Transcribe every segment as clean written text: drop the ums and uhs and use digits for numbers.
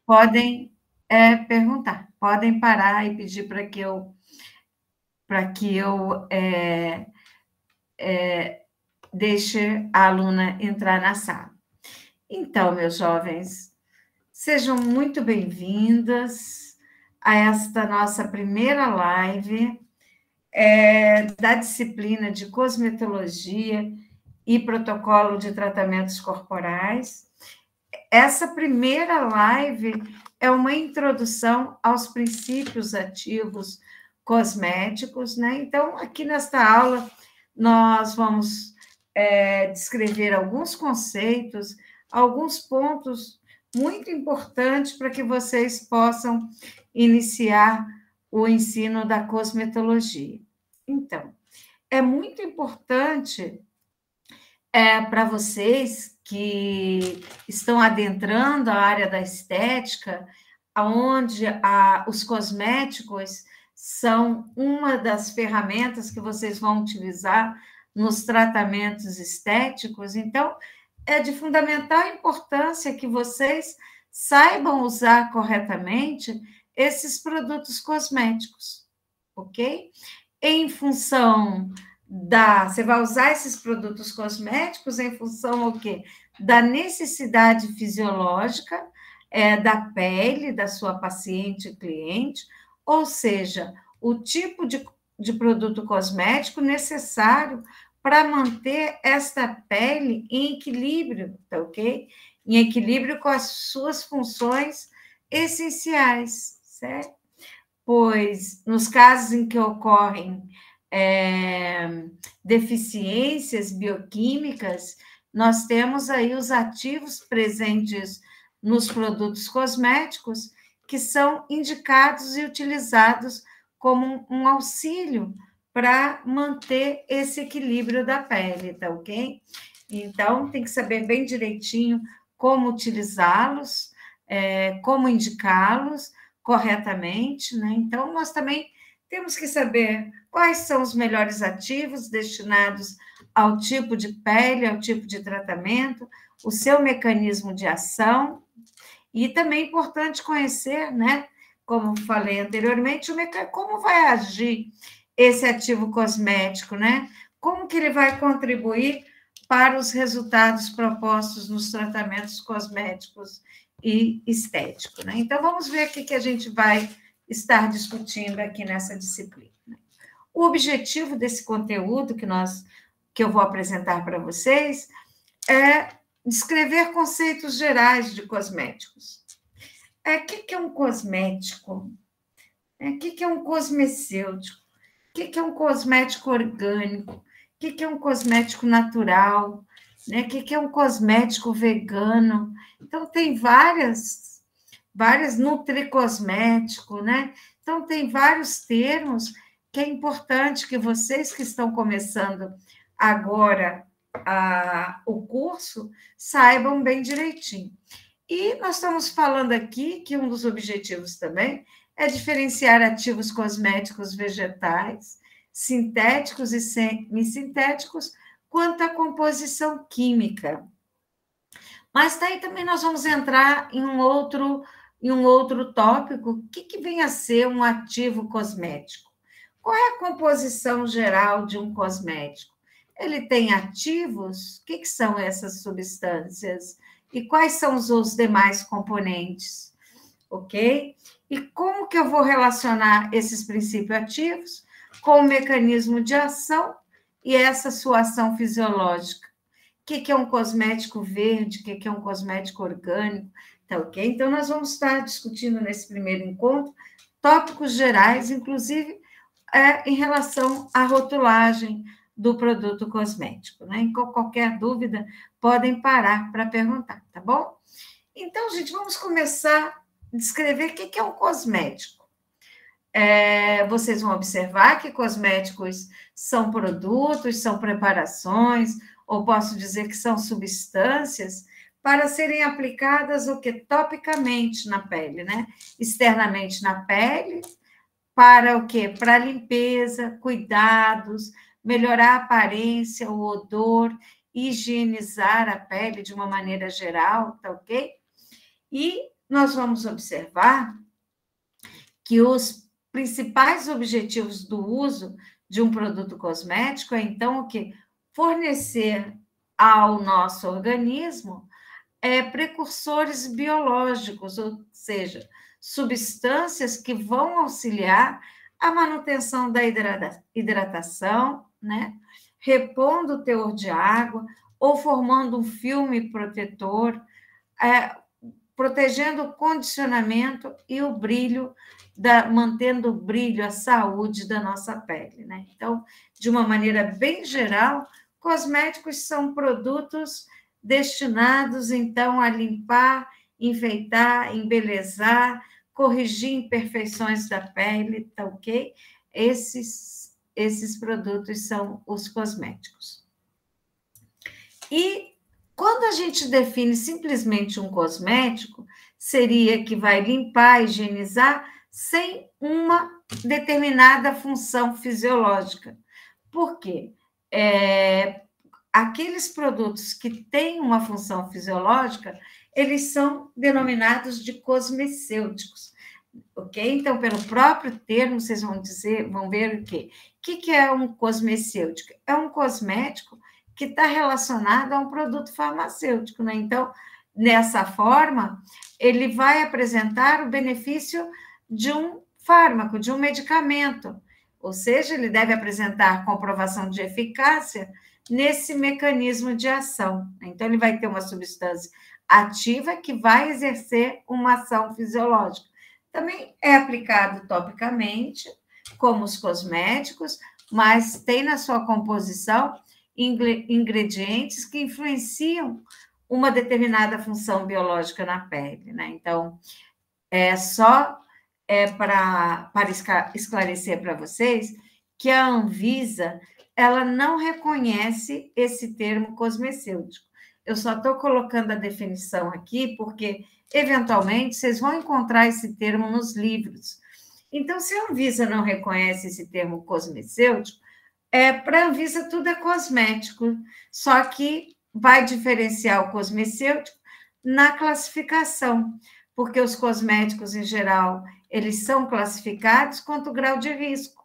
podem perguntar, podem parar e pedir para que eu deixe a aluna entrar na sala. Então, meus jovens, sejam muito bem-vindas a esta nossa primeira live da disciplina de cosmetologia e protocolo de tratamentos corporais. Essa primeira live é uma introdução aos princípios ativos cosméticos, né? Então, aqui nesta aula, nós vamos descrever alguns conceitos, alguns pontos muito importantes para que vocês possam iniciar o ensino da cosmetologia. Então, é muito importante para vocês que estão adentrando a área da estética, onde os cosméticos são uma das ferramentas que vocês vão utilizar nos tratamentos estéticos. Então, é de fundamental importância que vocês saibam usar corretamente esses produtos cosméticos, ok? Em função você vai usar esses produtos cosméticos em função o quê? Da necessidade fisiológica da pele da sua paciente cliente, ou seja, o tipo de produto cosmético necessário para manter esta pele em equilíbrio, tá ok? Em equilíbrio com as suas funções essenciais, certo? Pois, nos casos em que ocorrem deficiências bioquímicas, nós temos aí os ativos presentes nos produtos cosméticos que são indicados e utilizados como um auxílio para manter esse equilíbrio da pele, tá ok? Então, tem que saber bem direitinho como utilizá-los, como indicá-los corretamente, né? Então, nós também temos que saber quais são os melhores ativos destinados ao tipo de pele, ao tipo de tratamento, o seu mecanismo de ação, e também é importante conhecer, né? Como falei anteriormente, como vai agir esse ativo cosmético, né? Como que ele vai contribuir para os resultados propostos nos tratamentos cosméticos e estéticos, né? Então, vamos ver o que a gente vai estar discutindo aqui nessa disciplina. O objetivo desse conteúdo que eu vou apresentar para vocês é descrever conceitos gerais de cosméticos. O que é um cosmético? O que é um cosmecêutico? O que é um cosmético orgânico? O que é um cosmético natural? Né? O que é um cosmético vegano? Então, tem várias nutricosmético, né? Então, tem vários termos que é importante que vocês que estão começando agora o curso saibam bem direitinho. E nós estamos falando aqui que um dos objetivos também é diferenciar ativos cosméticos vegetais, sintéticos e semissintéticos, quanto à composição química. Mas daí também nós vamos entrar em um outro tópico. O que vem a ser um ativo cosmético? Qual é a composição geral de um cosmético? Ele tem ativos? O que são essas substâncias? E quais são os demais componentes? Ok? E como que eu vou relacionar esses princípios ativos com o mecanismo de ação e essa sua ação fisiológica? O que é um cosmético verde? O que é um cosmético orgânico? Tá ok? Então, nós vamos estar discutindo nesse primeiro encontro tópicos gerais, inclusive em relação à rotulagem do produto cosmético, né? Qualquer dúvida, podem parar para perguntar, tá bom? Então, gente, vamos começar a descrever o que é um cosmético. Vocês vão observar que cosméticos são produtos, são preparações, ou posso dizer que são substâncias para serem aplicadas o que topicamente na pele, né? Externamente na pele, para o quê? Para limpeza, cuidados, melhorar a aparência, o odor, higienizar a pele de uma maneira geral, tá ok? E nós vamos observar que os principais objetivos do uso de um produto cosmético é, então, o quê? Fornecer ao nosso organismo precursores biológicos, ou seja, substâncias que vão auxiliar a manutenção da hidratação, né? Repondo o teor de água, ou formando um filme protetor, protegendo o condicionamento e o brilho, mantendo o brilho, a saúde da nossa pele, né? Então, de uma maneira bem geral, cosméticos são produtos destinados, então, a limpar, enfeitar, embelezar, corrigir imperfeições da pele, tá ok? Esses produtos são os cosméticos. E quando a gente define simplesmente um cosmético, seria que vai limpar, higienizar, sem uma determinada função fisiológica. Por quê? Aqueles produtos que têm uma função fisiológica, eles são denominados de cosmecêuticos, ok? Então, pelo próprio termo, vocês vão ver o quê? O que é um cosmecêutico? É um cosmético que está relacionado a um produto farmacêutico, né? Então, nessa forma, ele vai apresentar o benefício de um fármaco, de um medicamento, ou seja, ele deve apresentar comprovação de eficácia nesse mecanismo de ação. Então, ele vai ter uma substância ativa que vai exercer uma ação fisiológica. Também é aplicado topicamente, como os cosméticos, mas tem na sua composição ingredientes que influenciam uma determinada função biológica na pele, né? Então, para esclarecer para vocês que a Anvisa, ela não reconhece esse termo cosmecêutico. Eu só estou colocando a definição aqui porque, eventualmente, vocês vão encontrar esse termo nos livros. Então, se a Anvisa não reconhece esse termo cosmecêutico, para a Anvisa tudo é cosmético, só que vai diferenciar o cosmecêutico na classificação, porque os cosméticos, em geral, eles são classificados quanto grau de risco.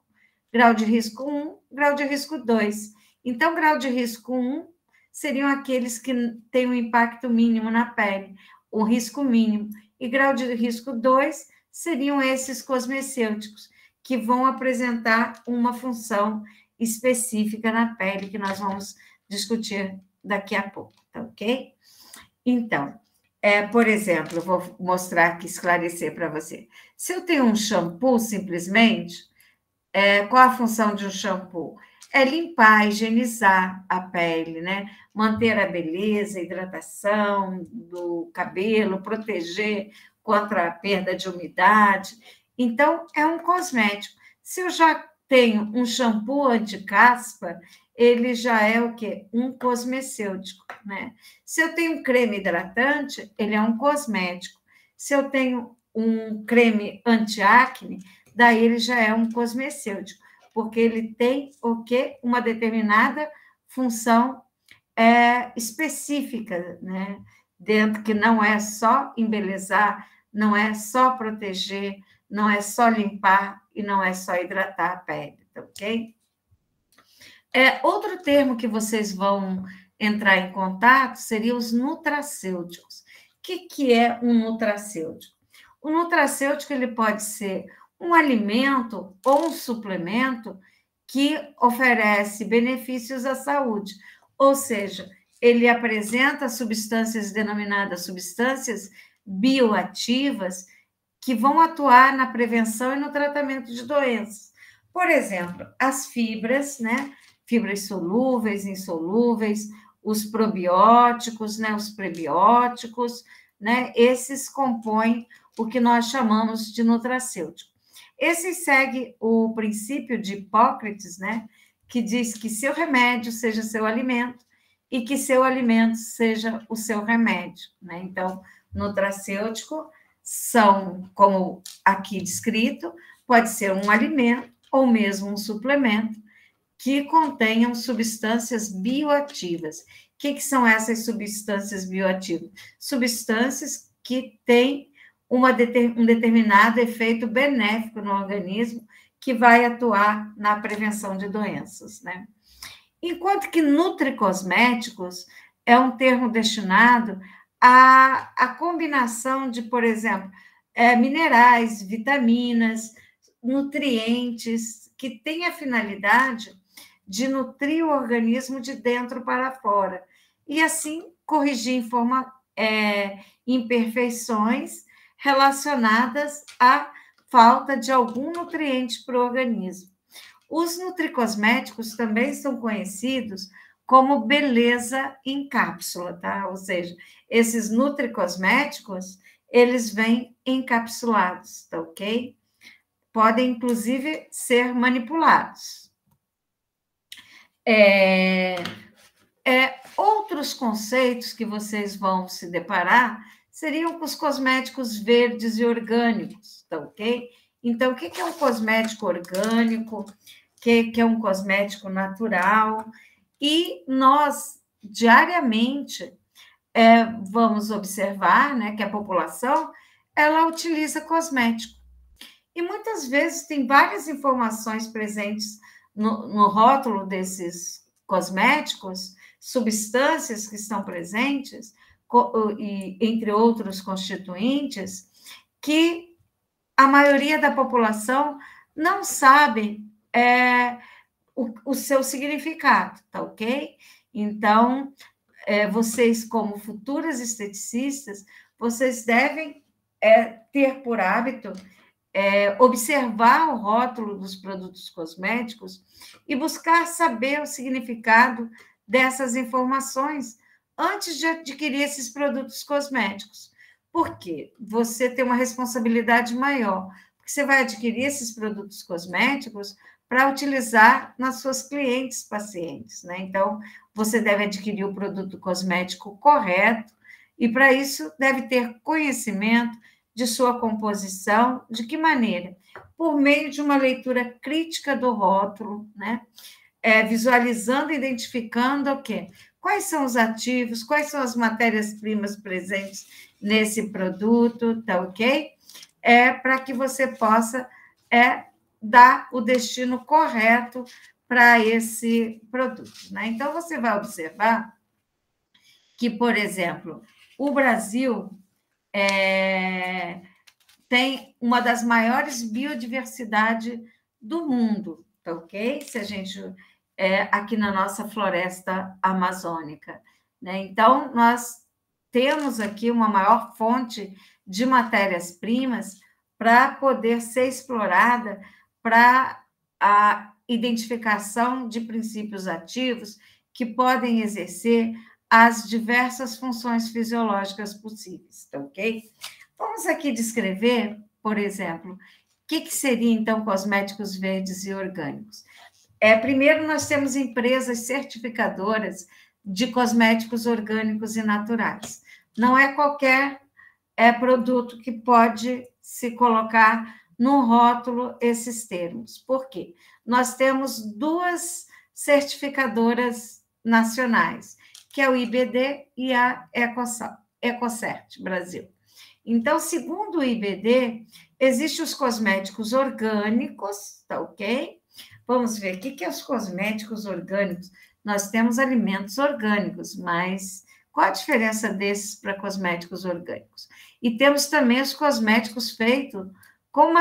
Grau de risco 1, grau de risco 2. Então, grau de risco 1 seriam aqueles que têm um impacto mínimo na pele, o risco mínimo. E grau de risco 2 seriam esses cosmecêuticos, que vão apresentar uma função específica na pele, que nós vamos discutir daqui a pouco, tá ok? Então, por exemplo, eu vou mostrar aqui, esclarecer para você. Se eu tenho um shampoo, simplesmente, qual a função de um shampoo? É limpar, higienizar a pele, né? Manter a beleza, a hidratação do cabelo, proteger contra a perda de umidade. Então, é um cosmético. Se eu já tenho um shampoo anti-caspa, ele já é o quê? Um cosmecêutico, né? Se eu tenho um creme hidratante, ele é um cosmético. Se eu tenho um creme anti-acne, daí ele já é um cosmecêutico, porque ele tem o quê? Uma determinada função específica, né? Dentro que não é só embelezar, não é só proteger, não é só limpar e não é só hidratar a pele, tá ok? Outro termo que vocês vão entrar em contato seria os nutracêuticos. O que é um nutracêutico? O nutracêutico ele pode ser um alimento ou um suplemento que oferece benefícios à saúde, ou seja, ele apresenta substâncias denominadas substâncias bioativas que vão atuar na prevenção e no tratamento de doenças. Por exemplo, as fibras, né? Fibras solúveis, insolúveis, os probióticos, né? Os prebióticos, né? Esses compõem o que nós chamamos de nutracêutico. Esse segue o princípio de Hipócrates, né? Que diz que seu remédio seja seu alimento e que seu alimento seja o seu remédio, né? Então, nutracêutico são, como aqui descrito, pode ser um alimento ou mesmo um suplemento que contenham substâncias bioativas. O que são essas substâncias bioativas? Substâncias que têm um determinado efeito benéfico no organismo que vai atuar na prevenção de doenças, né? Enquanto que nutricosméticos é um termo destinado à combinação de, por exemplo, minerais, vitaminas, nutrientes, que têm a finalidade de nutrir o organismo de dentro para fora, e assim corrigir imperfeições relacionadas à falta de algum nutriente para o organismo. Os nutricosméticos também são conhecidos como beleza em cápsula, tá? Ou seja, esses nutricosméticos, eles vêm encapsulados, tá ok? Podem, inclusive, ser manipulados. Outros conceitos que vocês vão se deparar seriam com os cosméticos verdes e orgânicos, tá ok? Então, o que é um cosmético orgânico? O que é um cosmético natural? E nós, diariamente, vamos observar, né, que a população, ela utiliza cosmético. E muitas vezes tem várias informações presentes no rótulo desses cosméticos, substâncias que estão presentes, e, entre outros constituintes, que a maioria da população não sabe o seu significado, tá ok? Então, vocês, como futuras esteticistas, vocês devem ter por hábito observar o rótulo dos produtos cosméticos e buscar saber o significado dessas informações antes de adquirir esses produtos cosméticos. Por quê? Você tem uma responsabilidade maior, porque você vai adquirir esses produtos cosméticos para utilizar nas suas clientes pacientes, né? Então, você deve adquirir o produto cosmético correto e, para isso, deve ter conhecimento de sua composição, de que maneira? Por meio de uma leitura crítica do rótulo, né? Visualizando, identificando o quê? Quais são os ativos, quais são as matérias-primas presentes nesse produto, tá ok? Para que você possa dar o destino correto para esse produto, né? Então, você vai observar que, por exemplo, o Brasil tem uma das maiores biodiversidades do mundo, tá ok? Se a gente aqui na nossa floresta amazônica, né? Então, nós temos aqui uma maior fonte de matérias-primas para poder ser explorada para a identificação de princípios ativos que podem exercer as diversas funções fisiológicas possíveis, tá ok? Vamos aqui descrever, por exemplo, o que seria, então, cosméticos verdes e orgânicos. Primeiro, nós temos empresas certificadoras de cosméticos orgânicos e naturais. Não é qualquer produto que pode se colocar no rótulo esses termos. Por quê? Nós temos duas certificadoras nacionais, que é o IBD e a Ecocert Brasil. Então, segundo o IBD, existem os cosméticos orgânicos, tá ok? Vamos ver o que é os cosméticos orgânicos. Nós temos alimentos orgânicos, mas qual a diferença desses para cosméticos orgânicos? E temos também os cosméticos feitos com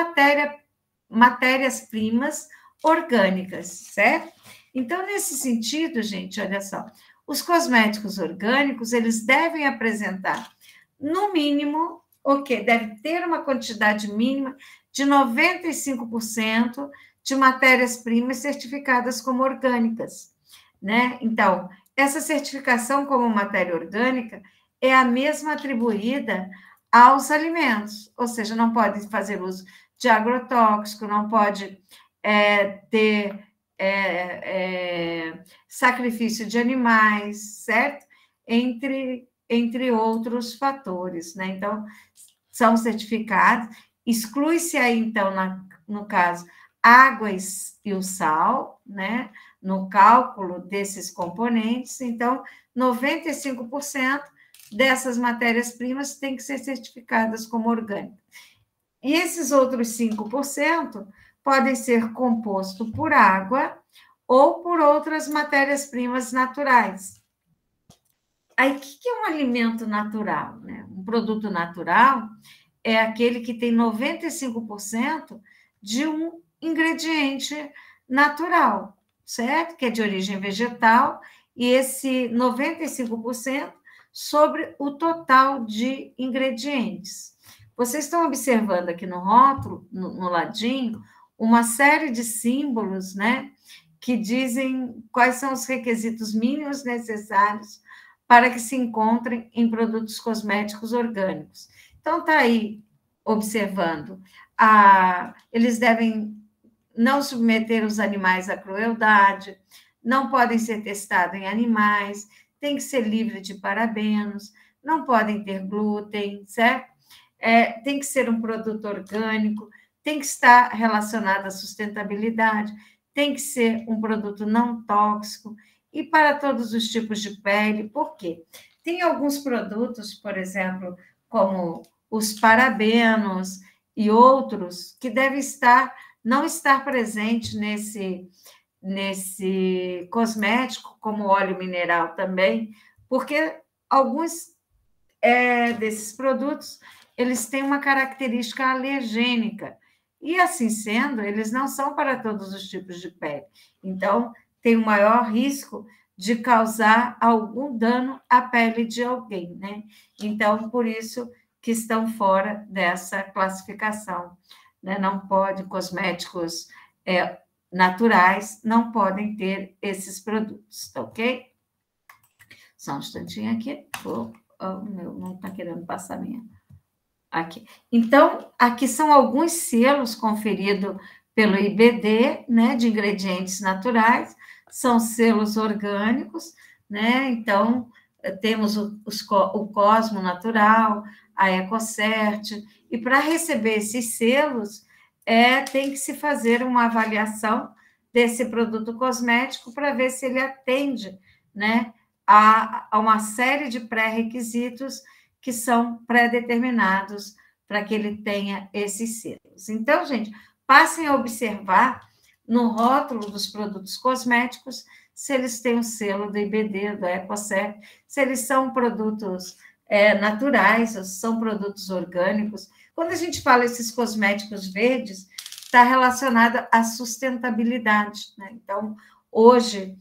matérias-primas orgânicas, certo? Então, nesse sentido, gente, olha só, os cosméticos orgânicos, eles devem apresentar, no mínimo, deve ter uma quantidade mínima de 95% de matérias-primas certificadas como orgânicas, né? Então, essa certificação como matéria orgânica é a mesma atribuída aos alimentos, ou seja, não pode fazer uso de agrotóxico, não pode ter sacrifício de animais, certo? Entre outros fatores, né? Então, são certificados, exclui-se aí, então, no caso, águas e o sal, né? No cálculo desses componentes, então, 95% dessas matérias-primas têm que ser certificadas como orgânicas. E esses outros 5% podem ser compostos por água ou por outras matérias-primas naturais. Aí, o que é um alimento natural, né? Um produto natural é aquele que tem 95% de um ingrediente natural, certo? Que é de origem vegetal, e esse 95% sobre o total de ingredientes. Vocês estão observando aqui no rótulo, no ladinho, uma série de símbolos, né? Que dizem quais são os requisitos mínimos necessários para que se encontrem em produtos cosméticos orgânicos. Então, está aí observando. Eles devem não submeter os animais à crueldade, não podem ser testados em animais, tem que ser livre de parabenos, não podem ter glúten, certo? Tem que ser um produto orgânico, tem que estar relacionado à sustentabilidade, tem que ser um produto não tóxico e para todos os tipos de pele. Por quê? Tem alguns produtos, por exemplo, como os parabenos e outros, que devem não estar presentes nesse cosmético, como óleo mineral também, porque alguns desses produtos eles têm uma característica alergênica, e assim sendo, eles não são para todos os tipos de pele. Então, tem o maior risco de causar algum dano à pele de alguém, né? Então, por isso que estão fora dessa classificação, né? Não pode, cosméticos naturais não podem ter esses produtos, tá ok? Só um instantinho aqui. O meu não está querendo passar minha. Aqui. Então, aqui são alguns selos conferidos pelo IBD, né, de ingredientes naturais, são selos orgânicos, né? Então, temos o Cosmo Natural, a EcoCert, e para receber esses selos, tem que se fazer uma avaliação desse produto cosmético para ver se ele atende, né, a uma série de pré-requisitos que são pré-determinados para que ele tenha esses selos. Então, gente, passem a observar no rótulo dos produtos cosméticos se eles têm o selo do IBD, do EcoCert, se eles são produtos naturais, ou são produtos orgânicos. Quando a gente fala esses cosméticos verdes, está relacionado à sustentabilidade, né? Então, hoje,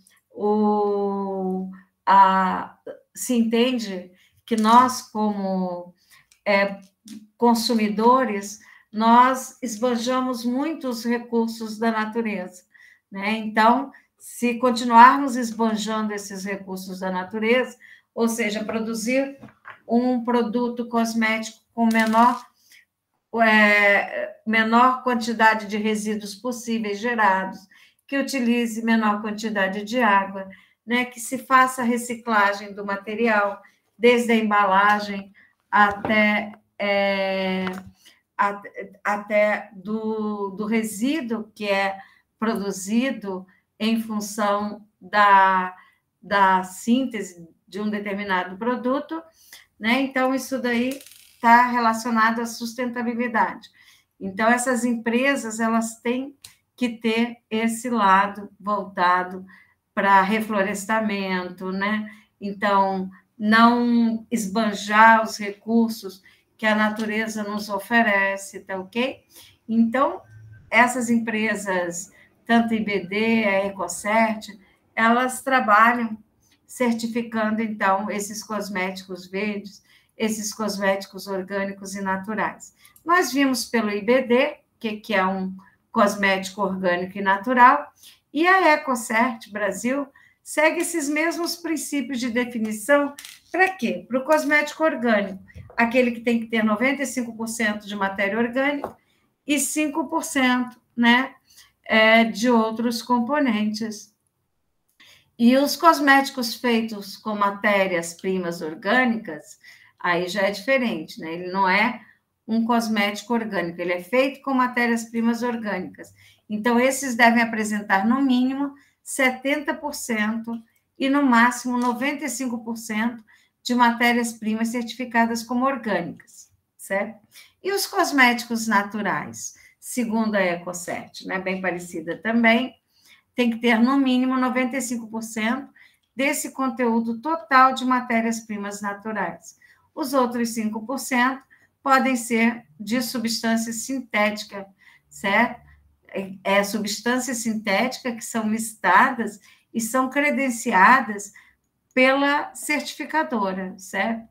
se entende que nós, como consumidores, nós esbanjamos muito os recursos da natureza, né? Então, se continuarmos esbanjando esses recursos da natureza, ou seja, produzir um produto cosmético com menor quantidade de resíduos possíveis gerados, que utilize menor quantidade de água, né? Que se faça a reciclagem do material, desde a embalagem até do resíduo que é produzido em função da síntese de um determinado produto, né? Então, isso daí está relacionado à sustentabilidade. Então, essas empresas, elas têm que ter esse lado voltado para reflorestamento, né? Então, não esbanjar os recursos que a natureza nos oferece, tá ok? Então, essas empresas, tanto IBD, a EcoCert, elas trabalham certificando, então, esses cosméticos verdes, esses cosméticos orgânicos e naturais. Nós vimos pelo IBD, que é um cosmético orgânico e natural, e a EcoCert Brasil segue esses mesmos princípios de definição. Para quê? Para o cosmético orgânico, aquele que tem que ter 95% de matéria orgânica e 5%, né, de outros componentes. E os cosméticos feitos com matérias-primas orgânicas, aí já é diferente, né? Ele não é um cosmético orgânico, ele é feito com matérias-primas orgânicas. Então, esses devem apresentar, no mínimo, 70% e, no máximo, 95% de matérias-primas certificadas como orgânicas, certo? E os cosméticos naturais, segundo a Ecocert, né, bem parecida também, tem que ter no mínimo 95% desse conteúdo total de matérias-primas naturais. Os outros 5% podem ser de substância sintética, certo? Substância sintética que são listadas e são credenciadas pela certificadora, certo?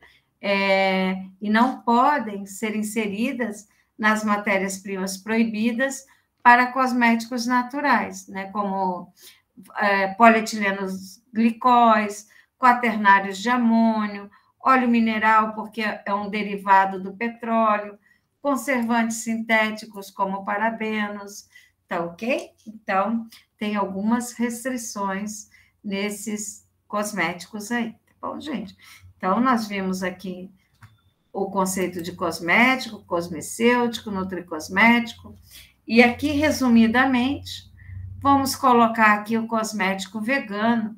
E não podem ser inseridas nas matérias-primas proibidas para cosméticos naturais, né? Como polietilenos glicóis, quaternários de amônio, óleo mineral, porque é um derivado do petróleo, conservantes sintéticos como parabenos, tá ok? Então, tem algumas restrições nesses cosméticos aí, tá bom, gente? Então, nós vimos aqui o conceito de cosmético, cosmecêutico, nutricosmético, e aqui, resumidamente, vamos colocar aqui o cosmético vegano,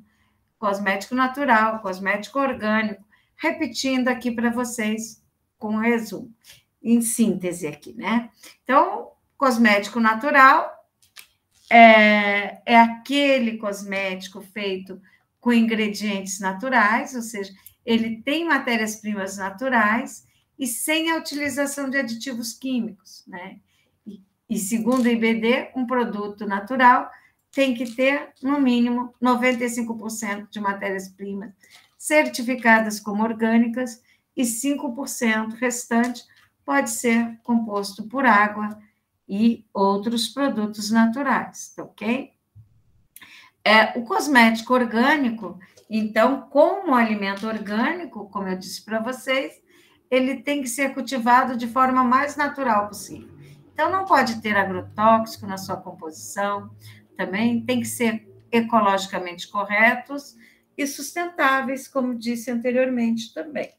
cosmético natural, cosmético orgânico, repetindo aqui para vocês com um resumo, em síntese aqui, né? Então, cosmético natural é aquele cosmético feito com ingredientes naturais, ou seja, ele tem matérias-primas naturais e sem a utilização de aditivos químicos, né? E segundo o IBD, um produto natural tem que ter, no mínimo, 95% de matérias-primas certificadas como orgânicas e 5% restante pode ser composto por água e outros produtos naturais, tá ok? O cosmético orgânico, então, como alimento orgânico, como eu disse para vocês, ele tem que ser cultivado de forma mais natural possível. Então, não pode ter agrotóxico na sua composição, também tem que ser ecologicamente corretos e sustentáveis, como disse anteriormente também.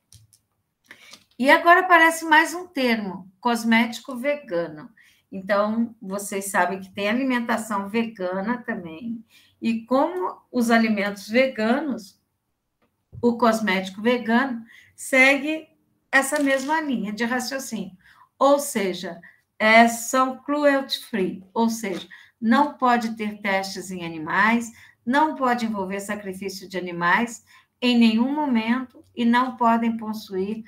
E agora aparece mais um termo, cosmético vegano. Então, vocês sabem que tem alimentação vegana também, e como os alimentos veganos, o cosmético vegano segue essa mesma linha de raciocínio, ou seja, são cruelty-free, ou seja, não pode ter testes em animais, não pode envolver sacrifício de animais em nenhum momento e não podem possuir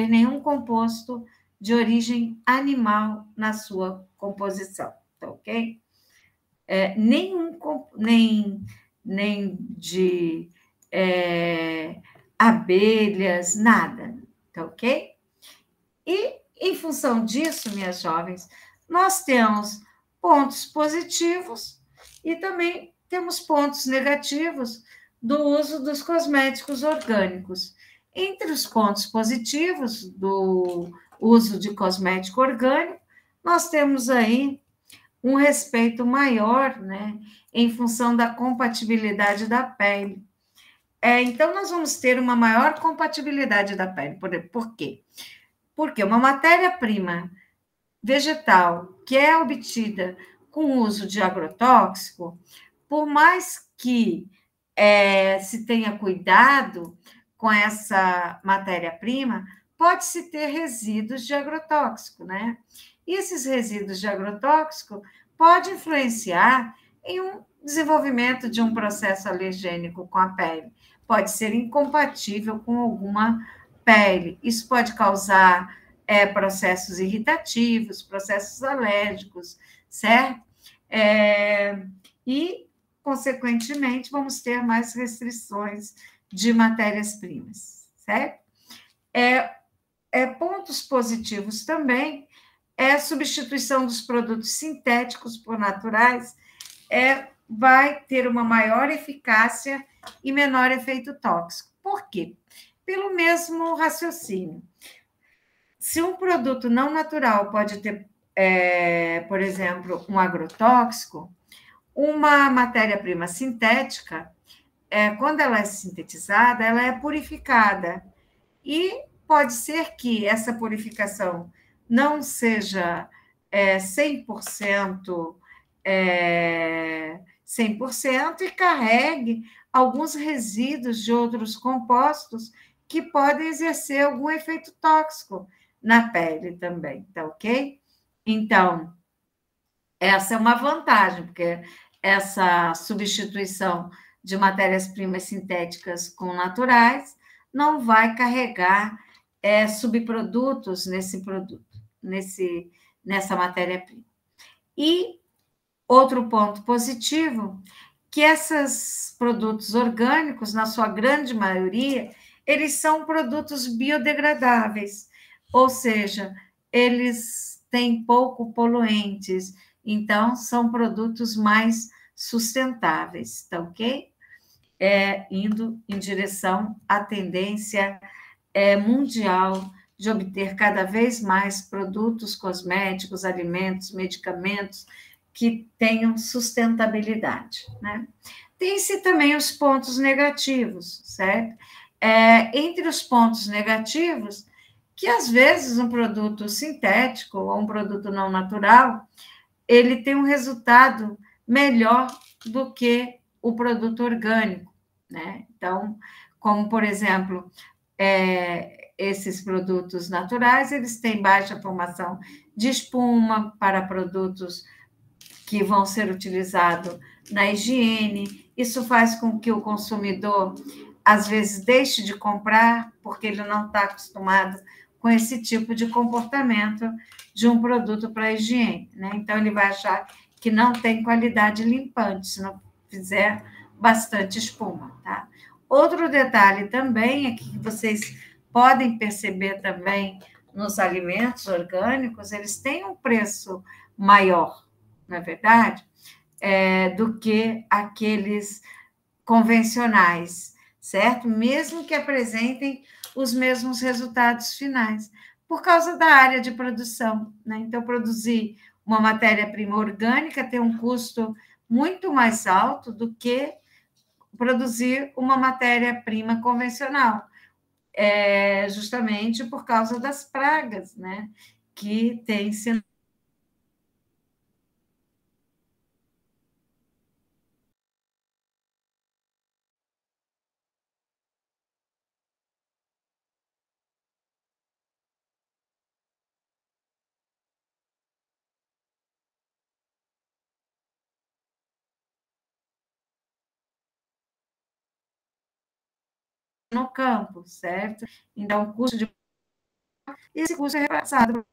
nenhum composto de origem animal na sua composição, tá ok? Nem de abelhas, nada, tá ok? E, em função disso, minhas jovens, nós temos pontos positivos e também temos pontos negativos do uso dos cosméticos orgânicos. Entre os pontos positivos do uso de cosmético orgânico, nós temos aí um respeito maior, né, em função da compatibilidade da pele. Então, nós vamos ter uma maior compatibilidade da pele. Por quê? Porque uma matéria-prima vegetal que é obtida com o uso de agrotóxico, por mais que se tenha cuidado com essa matéria-prima, pode-se ter resíduos de agrotóxico, né? E esses resíduos de agrotóxico podem influenciar em um desenvolvimento de um processo alergênico com a pele. Pode ser incompatível com alguma pele. Isso pode causar processos irritativos, processos alérgicos, certo? E, consequentemente, vamos ter mais restrições de matérias-primas, certo? Pontos positivos também é a substituição dos produtos sintéticos por naturais, vai ter uma maior eficácia e menor efeito tóxico. Por quê? Pelo mesmo raciocínio. Se um produto não natural pode ter, por exemplo, um agrotóxico, uma matéria-prima sintética, quando ela é sintetizada, ela é purificada. E pode ser que essa purificação não seja 100%, 100% e carregue alguns resíduos de outros compostos que podem exercer algum efeito tóxico na pele também, tá ok? Então, essa é uma vantagem, porque essa substituição de matérias-primas sintéticas com naturais não vai carregar subprodutos nesse produto, nessa matéria-prima. E outro ponto positivo, que esses produtos orgânicos, na sua grande maioria, eles são produtos biodegradáveis, ou seja, eles têm pouco poluentes, então são produtos mais sustentáveis, tá ok? Indo em direção à tendência mundial de obter cada vez mais produtos cosméticos, alimentos, medicamentos que tenham sustentabilidade, né? Tem-se também os pontos negativos, certo? Entre os pontos negativos, que às vezes um produto sintético ou um produto não natural, ele tem um resultado melhor do que o produto orgânico, né? Então, como, por exemplo, esses produtos naturais, eles têm baixa formação de espuma para produtos que vão ser utilizados na higiene. Isso faz com que o consumidor, às vezes, deixe de comprar, porque ele não está acostumado com esse tipo de comportamento de um produto para higiene, né? Então, ele vai achar que não tem qualidade limpante, se não fizer bastante espuma, tá? Outro detalhe também é que vocês podem perceber também nos alimentos orgânicos, eles têm um preço maior, não é verdade? Do que aqueles convencionais, certo? Mesmo que apresentem os mesmos resultados finais, por causa da área de produção, né? Então, produzir uma matéria-prima orgânica tem um custo muito mais alto do que produzir uma matéria-prima convencional, justamente por causa das pragas, né? Que tem sido no campo, certo? Então, o custo de esse custo é repassado,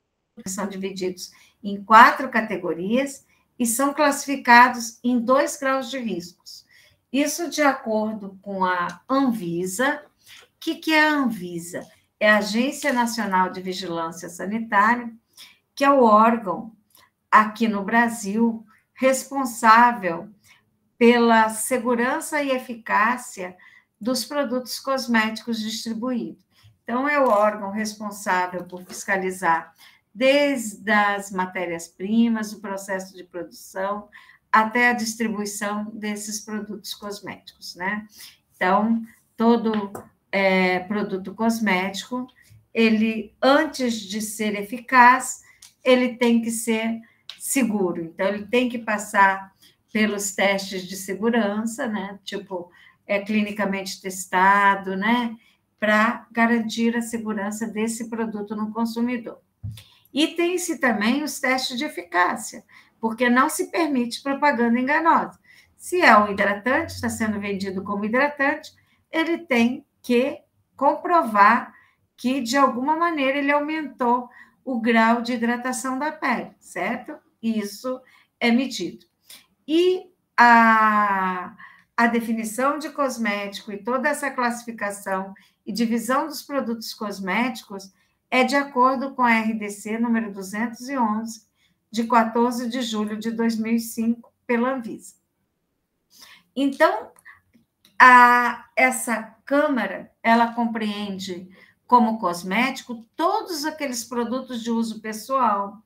são divididos em 4 categorias e são classificados em 2 graus de riscos. Isso de acordo com a Anvisa. O que é a Anvisa? É a Agência Nacional de Vigilância Sanitária, que é o órgão aqui no Brasil responsável pela segurança e eficácia dos produtos cosméticos distribuídos. Então, é o órgão responsável por fiscalizar desde as matérias-primas, o processo de produção, até a distribuição desses produtos cosméticos, né? Então, todo produto cosmético, ele, antes de ser eficaz, ele tem que ser seguro. Então, ele tem que passar pelos testes de segurança, né? Tipo, clinicamente testado, né? Para garantir a segurança desse produto no consumidor. E tem-se também os testes de eficácia, porque não se permite propaganda enganosa. Se é um hidratante, está sendo vendido como hidratante, ele tem que comprovar que, de alguma maneira, ele aumentou o grau de hidratação da pele, certo? Isso é medido. E a definição de cosmético e toda essa classificação e divisão dos produtos cosméticos é de acordo com a RDC número 211, de 14 de julho de 2005, pela Anvisa. Então, essa Câmara, ela compreende como cosmético todos aqueles produtos de uso pessoal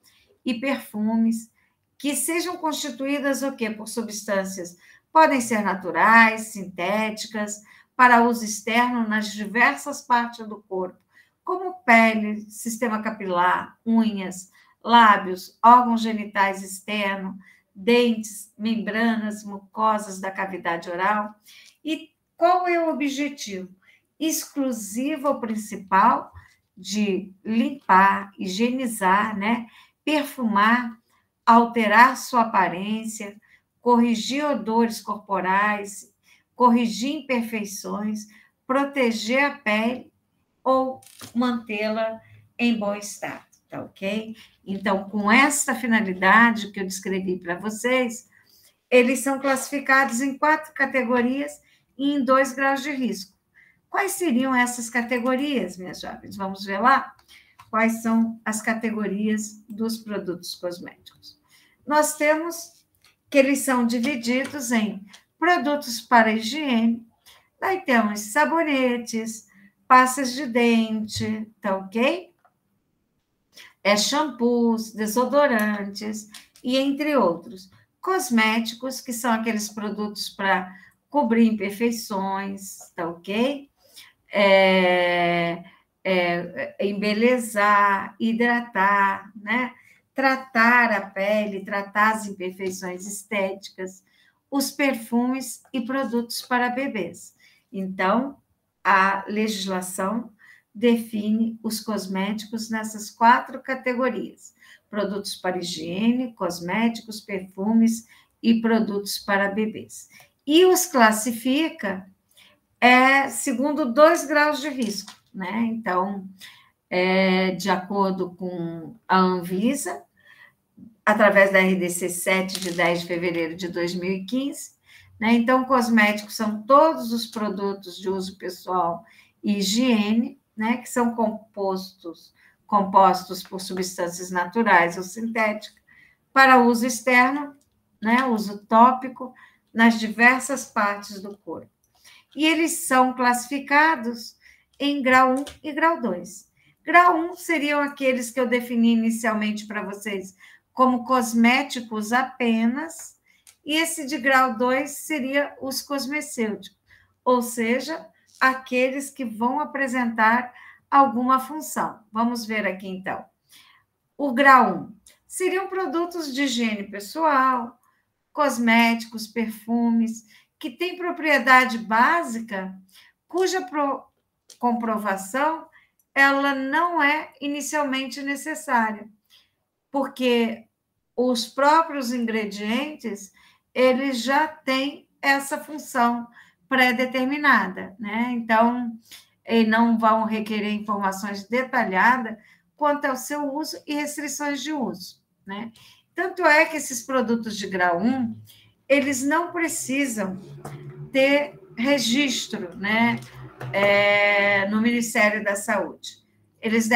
e perfumes que sejam constituídas o quê? Por substâncias, podem ser naturais, sintéticas, para uso externo nas diversas partes do corpo, como pele, sistema capilar, unhas, lábios, órgãos genitais externos, dentes, membranas, mucosas da cavidade oral. E qual é o objetivo? exclusiva ou principal de limpar, higienizar, né? Perfumar, alterar sua aparência, corrigir odores corporais, corrigir imperfeições, proteger a pele ou mantê-la em bom estado, tá ok? Então, com essa finalidade que eu descrevi para vocês, eles são classificados em 4 categorias e em 2 graus de risco. Quais seriam essas categorias, minhas jovens? Vamos ver lá? Quais são as categorias dos produtos cosméticos? Nós temos que eles são divididos em produtos para higiene, daí temos sabonetes, pastas de dente, tá ok? Shampoos, desodorantes e entre outros. Cosméticos, que são aqueles produtos para cobrir imperfeições, tá ok? Embelezar, hidratar, né? Tratar a pele, tratar as imperfeições estéticas, os perfumes e produtos para bebês. Então, a legislação define os cosméticos nessas 4 categorias: produtos para higiene, cosméticos, perfumes e produtos para bebês. E os classifica segundo 2 graus de risco, né? Então, de acordo com a Anvisa, através da RDC 7 de 10 de fevereiro de 2015, né? Então, cosméticos são todos os produtos de uso pessoal e higiene, né? Que são compostos por substâncias naturais ou sintéticas para uso externo, né? Uso tópico nas diversas partes do corpo. E eles são classificados em grau 1 e grau 2. Grau 1 seriam aqueles que eu defini inicialmente para vocês como cosméticos apenas, e esse de grau 2 seria os cosmecêuticos, ou seja, aqueles que vão apresentar alguma função. Vamos ver aqui, então. O grau 1 seriam produtos de higiene pessoal, cosméticos, perfumes, que têm propriedade básica, cuja comprovação ela não é inicialmente necessária, porque os próprios ingredientes eles já têm essa função pré-determinada, né? Então, não vão requerer informações detalhadas quanto ao seu uso e restrições de uso, né? Tanto é que esses produtos de grau 1, eles não precisam ter registro, né, no Ministério da Saúde. Eles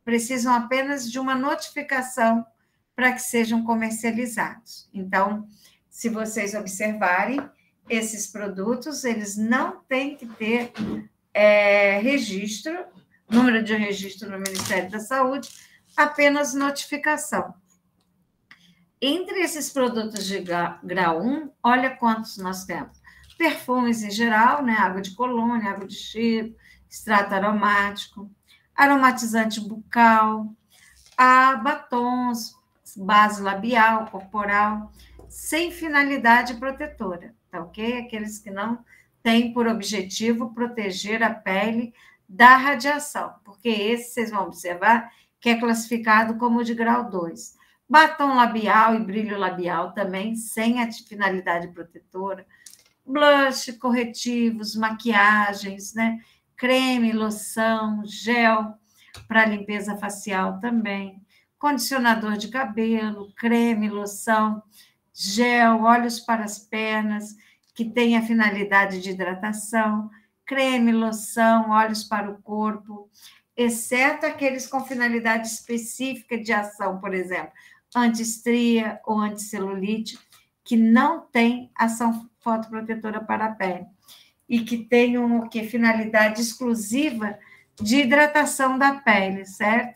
precisam apenas de uma notificação para que sejam comercializados. Então, se vocês observarem, esses produtos, eles não têm que ter número de registro no Ministério da Saúde, apenas notificação. Entre esses produtos de grau 1, olha quantos nós temos. Perfumes em geral, né? Água de colônia, água de cheiro, extrato aromático, aromatizante bucal, batons, base labial, corporal, sem finalidade protetora, tá ok? Aqueles que não têm por objetivo proteger a pele da radiação, porque esse vocês vão observar que é classificado como de grau 2. Batom labial e brilho labial também, sem a finalidade protetora. Blush, corretivos, maquiagens, né? Creme, loção, gel para limpeza facial também. Condicionador de cabelo, creme, loção, gel, óleos para as pernas, que tem a finalidade de hidratação, creme, loção, óleos para o corpo, exceto aqueles com finalidade específica de ação, por exemplo, anti-estria ou anticelulite, que não tem ação fotoprotetora para a pele e que tem finalidade exclusiva de hidratação da pele, certo?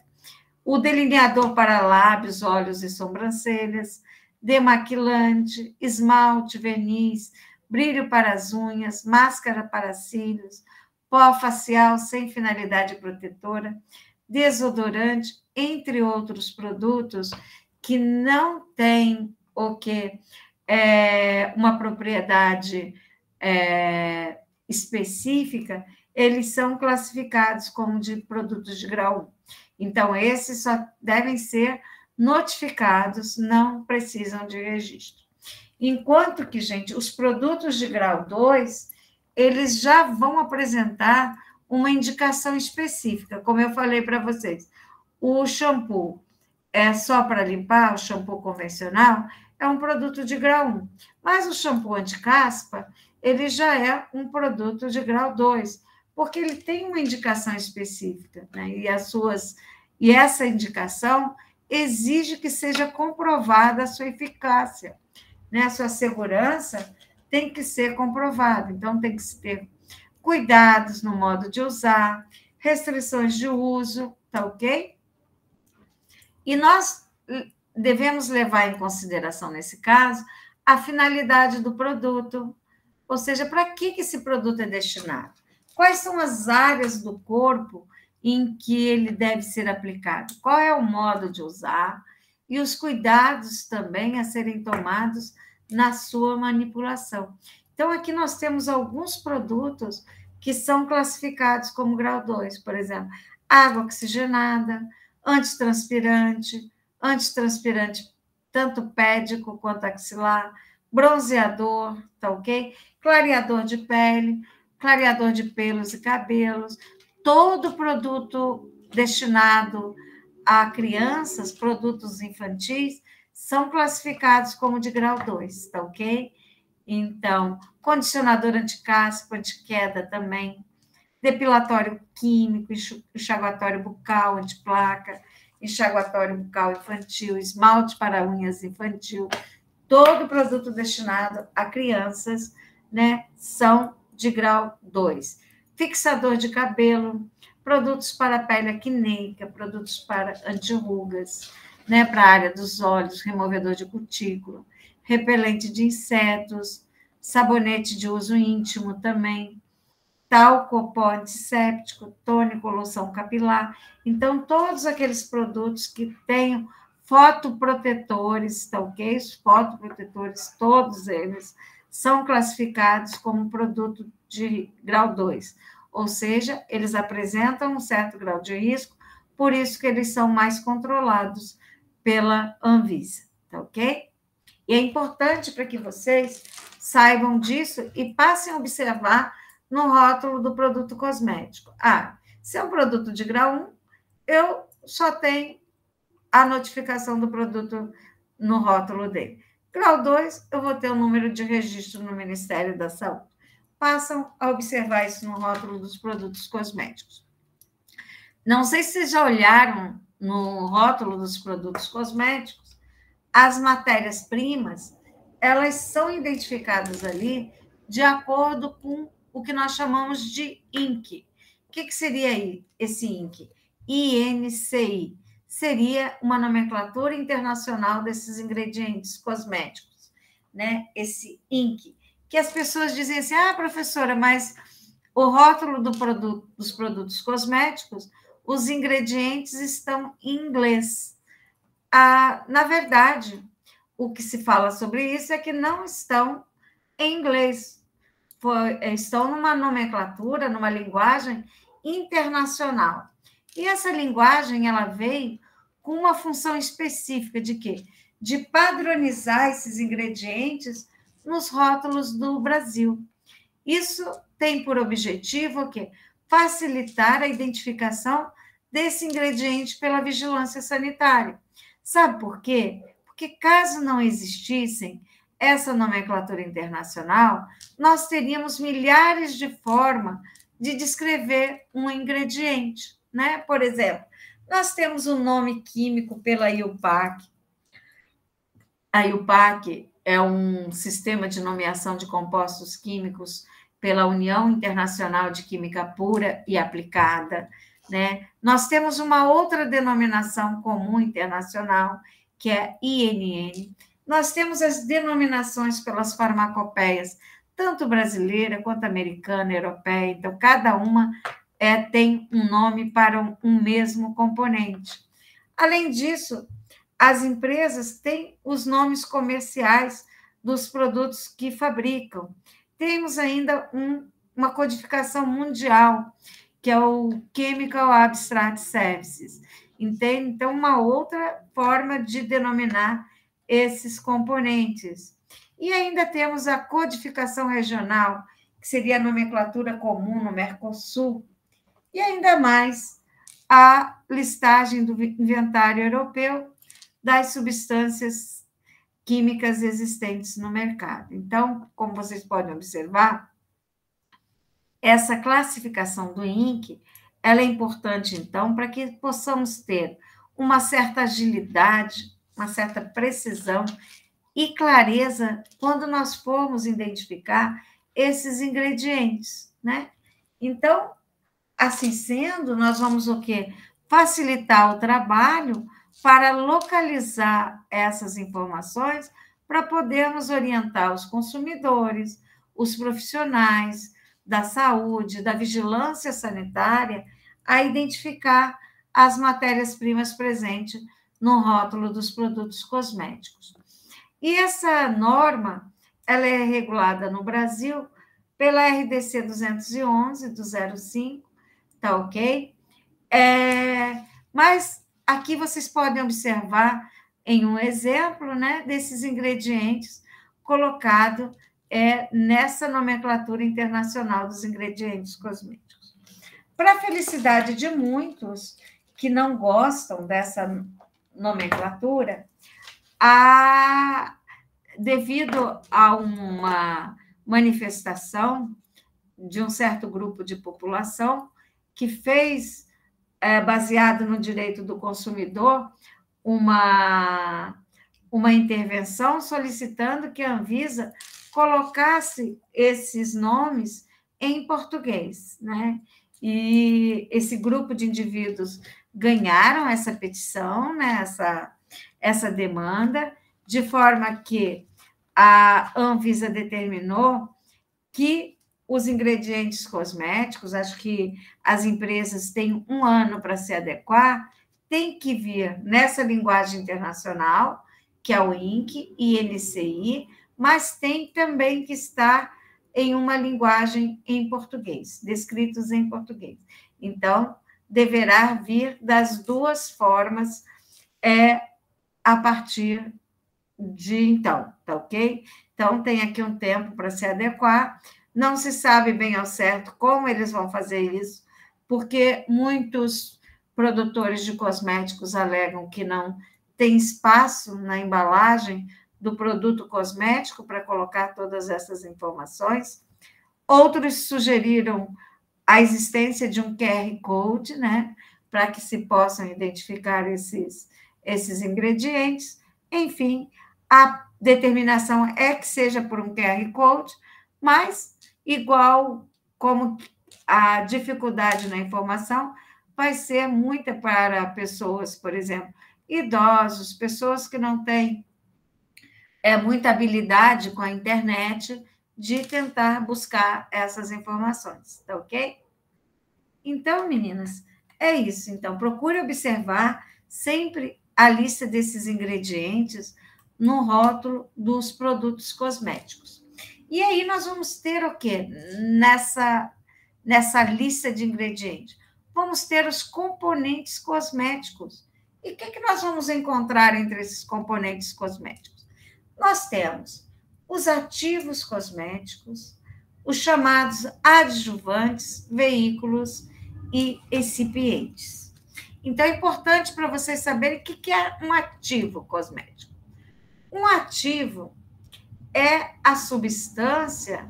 O delineador para lábios, olhos e sobrancelhas, demaquilante, esmalte, verniz, brilho para as unhas, máscara para cílios, pó facial sem finalidade protetora, desodorante, entre outros produtos que não têm uma propriedade específica, eles são classificados como de produtos de grau 1. Então, esses só devem ser notificados, não precisam de registro. Enquanto que, gente, os produtos de grau 2, eles já vão apresentar uma indicação específica, como eu falei para vocês. O shampoo é só para limpar, o shampoo convencional, é um produto de grau 1. Mas o shampoo anti-caspa, ele já é um produto de grau 2, porque ele tem uma indicação específica, né? E essa indicação exige que seja comprovada a sua eficácia, né? A sua segurança tem que ser comprovada. Então, tem que se ter cuidados no modo de usar, restrições de uso, tá ok? E nós devemos levar em consideração, nesse caso, a finalidade do produto, ou seja, para que esse produto é destinado? Quais são as áreas do corpo em que ele deve ser aplicado? Qual é o modo de usar? E os cuidados também a serem tomados na sua manipulação. Então, aqui nós temos alguns produtos que são classificados como grau 2, por exemplo, água oxigenada, antitranspirante tanto pédico quanto axilar, bronzeador, tá ok? Clareador de pele, clareador de pelos e cabelos, todo produto destinado a crianças, produtos infantis, são classificados como de grau 2, tá ok? Então, condicionador anti-caspa, anti-queda também, depilatório químico, enxaguatório bucal, antiplaca, enxaguatório bucal infantil, esmalte para unhas infantil, todo produto destinado a crianças, né, são de grau 2. Fixador de cabelo, produtos para pele acneica, produtos para anti-rugas, né, para a área dos olhos, removedor de cutícula, repelente de insetos, sabonete de uso íntimo também, talco, pó antisséptico, tônico, loção capilar. Então, todos aqueles produtos que tenham fotoprotetores, tá ok? Os fotoprotetores, todos eles, são classificados como produto de grau 2, ou seja, eles apresentam um certo grau de risco, por isso que eles são mais controlados pela Anvisa, tá ok? E é importante para que vocês saibam disso e passem a observar no rótulo do produto cosmético. Se é um produto de grau 1, eu só tenho a notificação do produto no rótulo dele. Grau 2, eu vou ter o número de registro no Ministério da Saúde. Passam a observar isso no rótulo dos produtos cosméticos. Não sei se vocês já olharam no rótulo dos produtos cosméticos, as matérias-primas, elas são identificadas ali de acordo com o que nós chamamos de INCI. O que seria esse INCI? INCI. Seria uma nomenclatura internacional desses ingredientes cosméticos, né? Esse INCI. Que as pessoas dizem assim, professora, mas o rótulo dos produtos cosméticos, os ingredientes estão em inglês. Na verdade, o que se fala sobre isso é que não estão em inglês, estão numa nomenclatura, numa linguagem internacional. E essa linguagem, ela veio com uma função específica de quê? De padronizar esses ingredientes nos rótulos do Brasil. Isso tem por objetivo o quê? Facilitar a identificação desse ingrediente pela vigilância sanitária. Sabe por quê? Porque caso não existissem essa nomenclatura internacional, nós teríamos milhares de formas de descrever um ingrediente, né? Por exemplo, nós temos o nome químico pela IUPAC. A IUPAC é um sistema de nomeação de compostos químicos pela União Internacional de Química Pura e Aplicada, né? Nós temos uma outra denominação comum internacional, que é INN. Nós temos as denominações pelas farmacopeias, tanto brasileira quanto americana, europeia, então cada uma tem um nome para um mesmo componente. Além disso, as empresas têm os nomes comerciais dos produtos que fabricam. Temos ainda um uma codificação mundial, que é o Chemical Abstract Services. Entende? Então, uma outra forma de denominar esses componentes. E ainda temos a codificação regional, que seria a nomenclatura comum no Mercosul, e ainda mais a listagem do inventário europeu das substâncias químicas existentes no mercado. Então, como vocês podem observar, essa classificação do INC, ela é importante, então, para que possamos ter uma certa agilidade, uma certa precisão e clareza quando nós formos identificar esses ingredientes, né? Então, assim sendo, nós vamos o quê? Facilitar o trabalho para localizar essas informações para podermos orientar os consumidores, os profissionais da saúde, da vigilância sanitária, a identificar as matérias-primas presentes no rótulo dos produtos cosméticos. E essa norma, ela é regulada no Brasil pela RDC 211 do 05, tá ok? Mas aqui vocês podem observar em um exemplo, né, desses ingredientes colocado nessa nomenclatura internacional dos ingredientes cosméticos. Para a felicidade de muitos que não gostam dessa nomenclatura, devido a uma manifestação de um certo grupo de população que fez, baseado no direito do consumidor, uma intervenção solicitando que a Anvisa colocasse esses nomes em português, né? E esse grupo de indivíduos ganharam essa petição, né? essa demanda, de forma que a Anvisa determinou que os ingredientes cosméticos, acho que as empresas têm 1 ano para se adequar, tem que vir nessa linguagem internacional, que é o INC e NCI, mas tem também que estar em uma linguagem em português, descritos em português. Então, deverá vir das duas formas a partir de então, tá ok? Então, tem aqui um tempo para se adequar. Não se sabe bem ao certo como eles vão fazer isso, porque muitos produtores de cosméticos alegam que não tem espaço na embalagem do produto cosmético para colocar todas essas informações. Outros sugeriram a existência de um QR Code, né, para que se possam identificar esses ingredientes. Enfim, a determinação é que seja por um QR Code, mas, igual como a dificuldade na informação, vai ser muita para pessoas, por exemplo, idosos, pessoas que não têm muita habilidade com a internet, de tentar buscar essas informações, tá ok? Então, meninas, é isso. Então, procure observar sempre a lista desses ingredientes no rótulo dos produtos cosméticos. E aí nós vamos ter o quê? Nessa lista de ingredientes? Vamos ter os componentes cosméticos. E o que nós vamos encontrar entre esses componentes cosméticos? Nós temos os ativos cosméticos, os chamados adjuvantes, veículos e excipientes. Então, é importante para vocês saberem o que é um ativo cosmético. Um ativo é a substância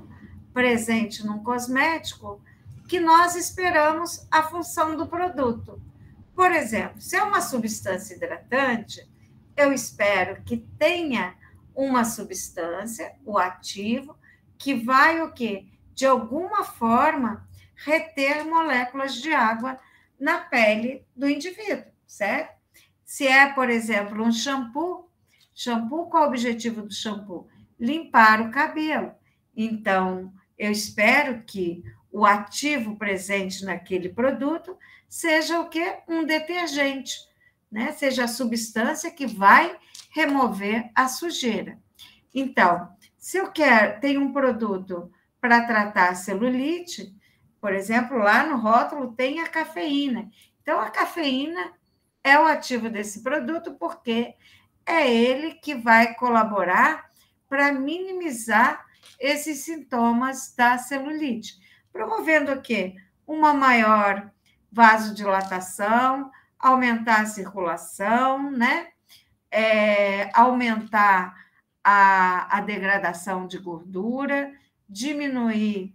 presente num cosmético que nós esperamos a função do produto. Por exemplo, se é uma substância hidratante, eu espero que tenha uma substância, o ativo, que vai o quê? De alguma forma, reter moléculas de água na pele do indivíduo, certo? Se é, por exemplo, um shampoo, qual é o objetivo do shampoo? Limpar o cabelo. Então, eu espero que o ativo presente naquele produto seja o quê? Um detergente, né? Seja a substância que vai remover a sujeira. Então, se eu tenho um produto para tratar a celulite, por exemplo, lá no rótulo tem a cafeína. Então, a cafeína é o ativo desse produto, porque é ele que vai colaborar para minimizar esses sintomas da celulite, promovendo o quê? Uma maior vasodilatação, aumentar a circulação, né? Aumentar a degradação de gordura, diminuir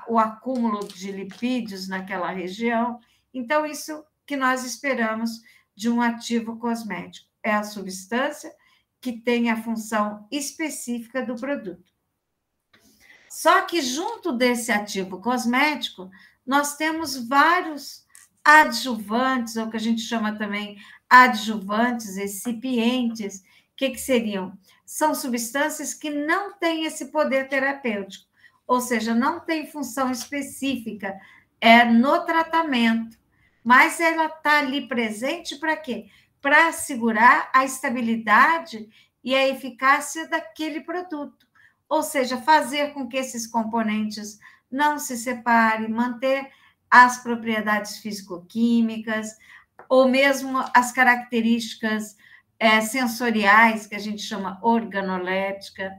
o acúmulo de lipídios naquela região. Então, isso que nós esperamos de um ativo cosmético. É a substância que tem a função específica do produto. Só que junto desse ativo cosmético, nós temos vários adjuvantes, ou que a gente chama também adjuvantes, excipientes. O que seriam? São substâncias que não têm esse poder terapêutico, ou seja, não tem função específica no tratamento, mas ela está ali presente para quê? Para assegurar a estabilidade e a eficácia daquele produto, ou seja, fazer com que esses componentes não se separem, manter as propriedades físico-químicas, ou mesmo as características sensoriais, que a gente chama organoléptica,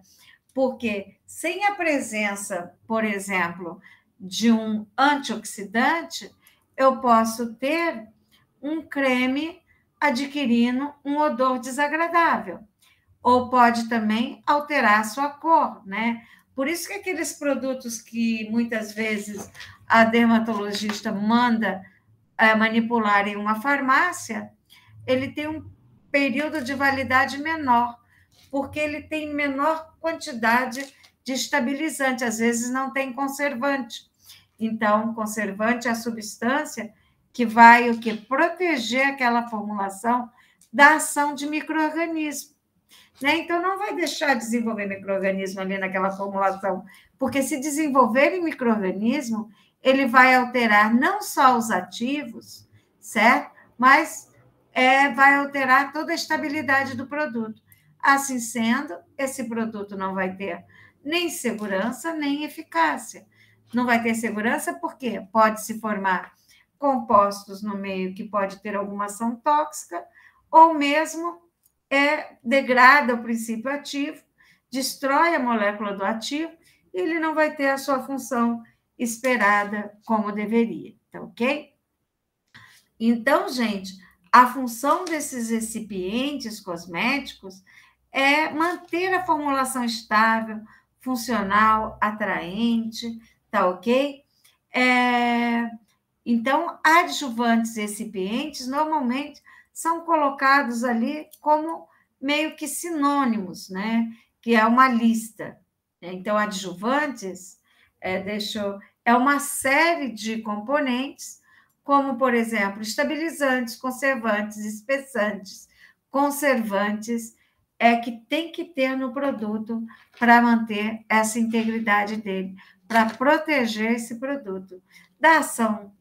porque sem a presença, por exemplo, de um antioxidante, eu posso ter um creme adquirindo um odor desagradável, ou pode também alterar a sua cor, né? Por isso que aqueles produtos que muitas vezes a dermatologista manda manipular em uma farmácia, ele tem um período de validade menor, porque ele tem menor quantidade de estabilizante, às vezes não tem conservante. Então, conservante é a substância que vai o quê? Proteger aquela formulação da ação de micro-organismo. Né? Então, não vai deixar de desenvolver micro-organismo ali naquela formulação, porque se desenvolver em micro-organismo, ele vai alterar não só os ativos, certo? Mas vai alterar toda a estabilidade do produto. Assim sendo, esse produto não vai ter nem segurança, nem eficácia. Não vai ter segurança porque pode se formar compostos no meio que pode ter alguma ação tóxica, ou mesmo degrada o princípio ativo, destrói a molécula do ativo, e ele não vai ter a sua função esperada como deveria, tá ok? Então, gente, a função desses recipientes cosméticos é manter a formulação estável, funcional, atraente, tá ok? Então, adjuvantes e recipientes normalmente são colocados ali como meio que sinônimos, né? Que é uma lista. Então, adjuvantes é uma série de componentes, como, por exemplo, estabilizantes, conservantes, espessantes, conservantes, que tem que ter no produto para manter essa integridade dele, para proteger esse produto da ação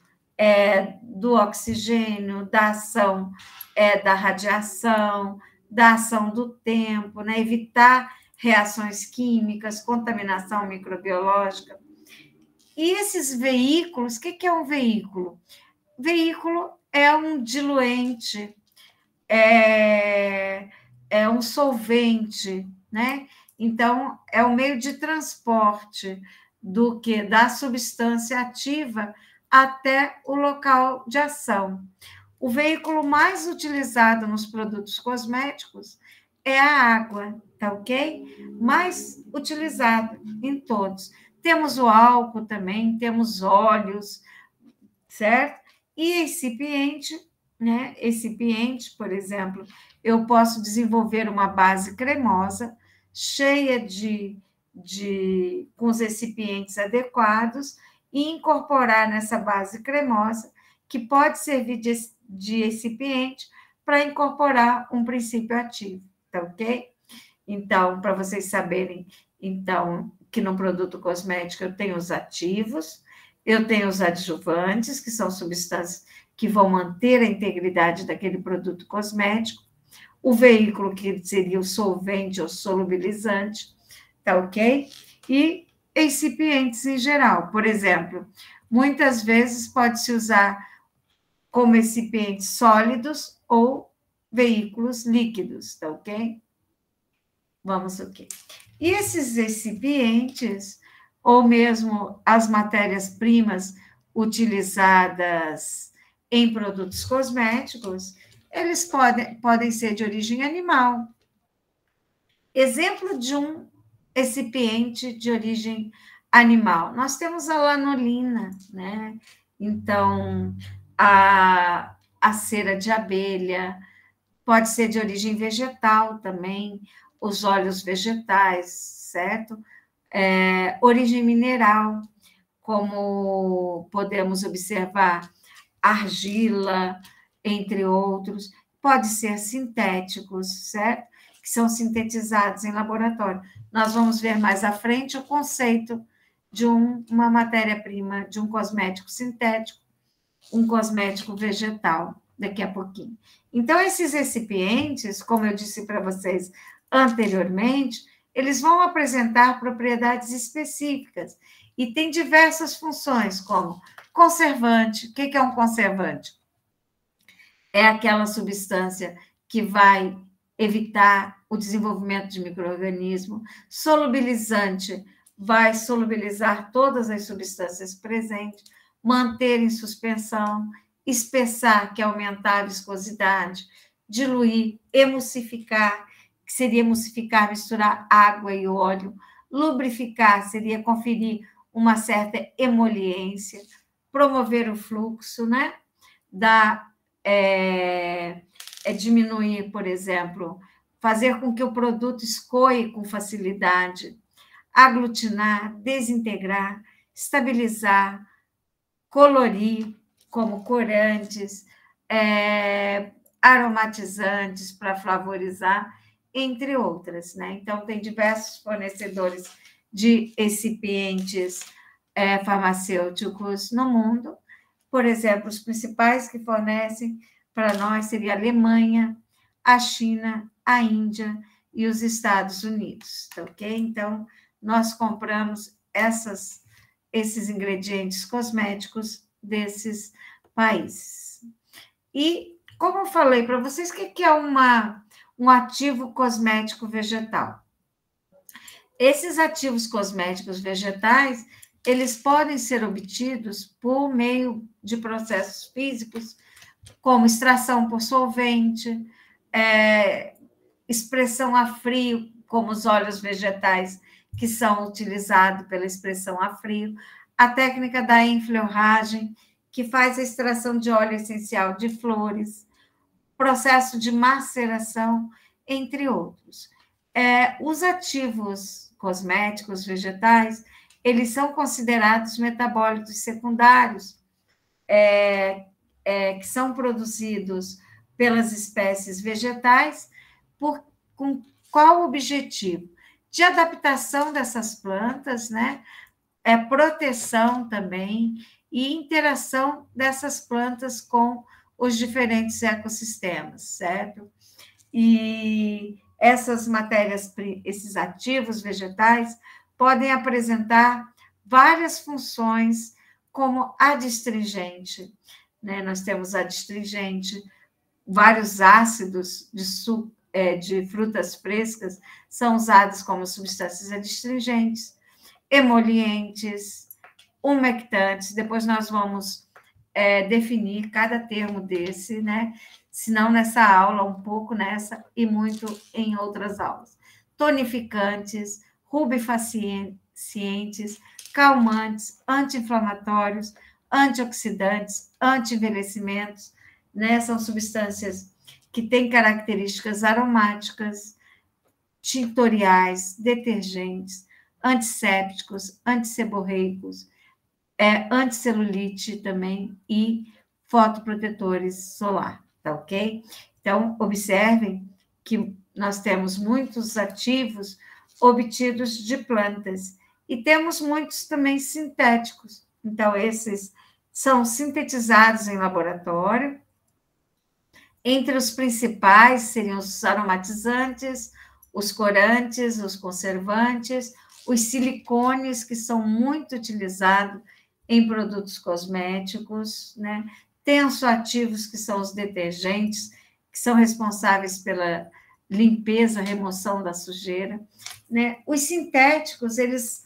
do oxigênio, da ação da radiação, da ação do tempo, né? Evitar reações químicas, contaminação microbiológica. E esses veículos, o que é um veículo? Veículo é um diluente, é um solvente, né? Então, é o meio de transporte da substância ativa até o local de ação. O veículo mais utilizado nos produtos cosméticos é a água, tá ok? Mais utilizado em todos. Temos o álcool também, temos óleos, certo? E recipiente, né? Recipiente, por exemplo, eu posso desenvolver uma base cremosa, cheia com os recipientes adequados, e incorporar nessa base cremosa, que pode servir de recipiente para incorporar um princípio ativo, tá ok? Então, para vocês saberem, então, que no produto cosmético eu tenho os ativos, eu tenho os adjuvantes, que são substâncias que vão manter a integridade daquele produto cosmético, o veículo, que seria o solvente ou solubilizante, tá ok? E excipientes em geral. Por exemplo, muitas vezes pode-se usar como excipientes sólidos ou veículos líquidos, tá ok? Vamos o quê? E esses recipientes, ou mesmo as matérias-primas utilizadas em produtos cosméticos, eles podem ser de origem animal. Exemplo de um recipiente de origem animal. Nós temos a lanolina, né? Então, a cera de abelha, pode ser de origem vegetal também, os óleos vegetais, certo? Origem mineral, como podemos observar, argila, entre outros, pode ser sintéticos, certo? Que são sintetizados em laboratório. Nós vamos ver mais à frente o conceito de uma matéria-prima, de um cosmético sintético, um cosmético vegetal, daqui a pouquinho. Então, esses recipientes, como eu disse para vocês anteriormente, eles vão apresentar propriedades específicas e tem diversas funções, como conservante. O que é um conservante? É aquela substância que vai evitar o desenvolvimento de micro-organismo. Solubilizante vai solubilizar todas as substâncias presentes, manter em suspensão, espessar, que é aumentar a viscosidade, diluir, emulsificar, que seria emulsificar, misturar água e óleo, lubrificar, seria conferir uma certa emoliência, promover o fluxo, né? Diminuir, por exemplo, fazer com que o produto escoe com facilidade, aglutinar, desintegrar, estabilizar, colorir, como corantes, aromatizantes para flavorizar, entre outras, né? Então, tem diversos fornecedores de recipientes farmacêuticos no mundo. Por exemplo, os principais que fornecem para nós seria a Alemanha, a China, a Índia e os Estados Unidos, tá ok? Então, nós compramos esses ingredientes cosméticos desses países. E, como eu falei para vocês, o que é um ativo cosmético vegetal? Esses ativos cosméticos vegetais, eles podem ser obtidos por meio de processos físicos, como extração por solvente, expressão a frio, como os óleos vegetais que são utilizados pela expressão a frio, a técnica da enfleurragem, que faz a extração de óleo essencial de flores, processo de maceração, entre outros. Os ativos cosméticos vegetais, eles são considerados metabólitos secundários, que são produzidos pelas espécies vegetais, com qual objetivo? De adaptação dessas plantas, né? Proteção também e interação dessas plantas com os diferentes ecossistemas, certo? E essas matérias, esses ativos vegetais, podem apresentar várias funções, como adstringente, né? Nós temos adstringente, vários ácidos de frutas frescas são usados como substâncias adstringentes, emolientes, umectantes. Depois nós vamos definir cada termo desse, né? Se não nessa aula, um pouco nessa e muito em outras aulas. Tonificantes, rubefacientes, calmantes, anti-inflamatórios, antioxidantes, anti-envelhecimentos, né? São substâncias que têm características aromáticas, tintoriais, detergentes, antissépticos, antisseborreicos, anticelulite também e fotoprotetores solar, tá ok? Então, observem que nós temos muitos ativos obtidos de plantas e temos muitos também sintéticos. Então, esses são sintetizados em laboratório. Entre os principais seriam os aromatizantes, os corantes, os conservantes, os silicones, que são muito utilizados em produtos cosméticos, né? Tensoativos, que são os detergentes, que são responsáveis pela limpeza, remoção da sujeira, né? Os sintéticos, eles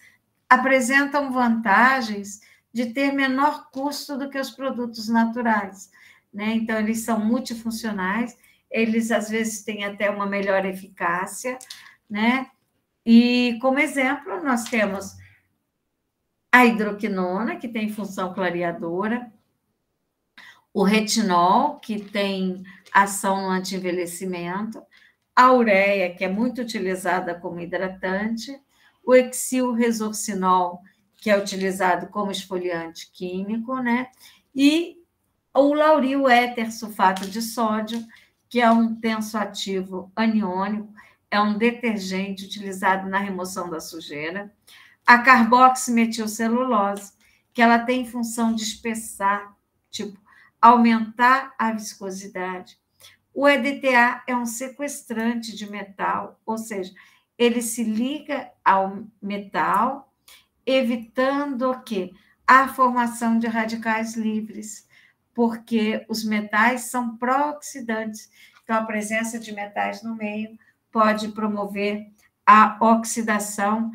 apresentam vantagens de ter menor custo do que os produtos naturais, né? Então, eles são multifuncionais, eles às vezes têm até uma melhor eficácia, né? E como exemplo, nós temos a hidroquinona, que tem função clareadora, o retinol, que tem ação no anti-envelhecimento, a ureia, que é muito utilizada como hidratante, o hexilresorcinol, que é utilizado como esfoliante químico, né? E o lauril éter sulfato de sódio, que é um tensoativo aniônico, é um detergente utilizado na remoção da sujeira. A carboximetilcelulose, que ela tem função de espessar, tipo, aumentar a viscosidade. O EDTA é um sequestrante de metal, ou seja, ele se liga ao metal, evitando o quê? A formação de radicais livres, porque os metais são pró-oxidantes. Então, a presença de metais no meio pode promover a oxidação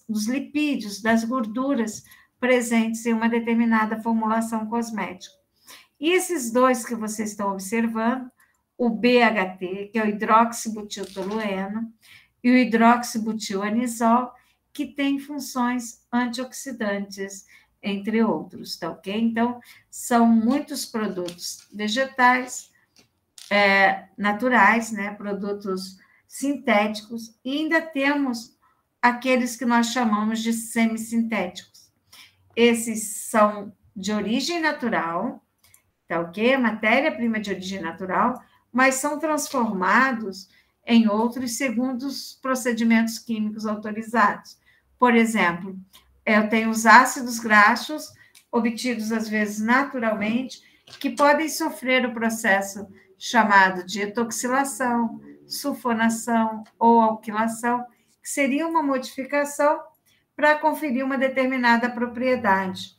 dos lipídios, das gorduras presentes em uma determinada formulação cosmética. E esses dois que vocês estão observando, o BHT, que é o hidroxibutiltolueno, e o hidroxibutilanisol, que tem funções antioxidantes, entre outros, tá ok? Então, são muitos produtos vegetais, naturais, né? Produtos sintéticos, e ainda temos aqueles que nós chamamos de semissintéticos. Esses são de origem natural, tá ok? Matéria-prima de origem natural, mas são transformados em outros segundo os procedimentos químicos autorizados. Por exemplo, eu tenho os ácidos graxos, obtidos às vezes naturalmente, que podem sofrer o processo chamado de etoxilação, sulfonação ou alquilação, que seria uma modificação para conferir uma determinada propriedade.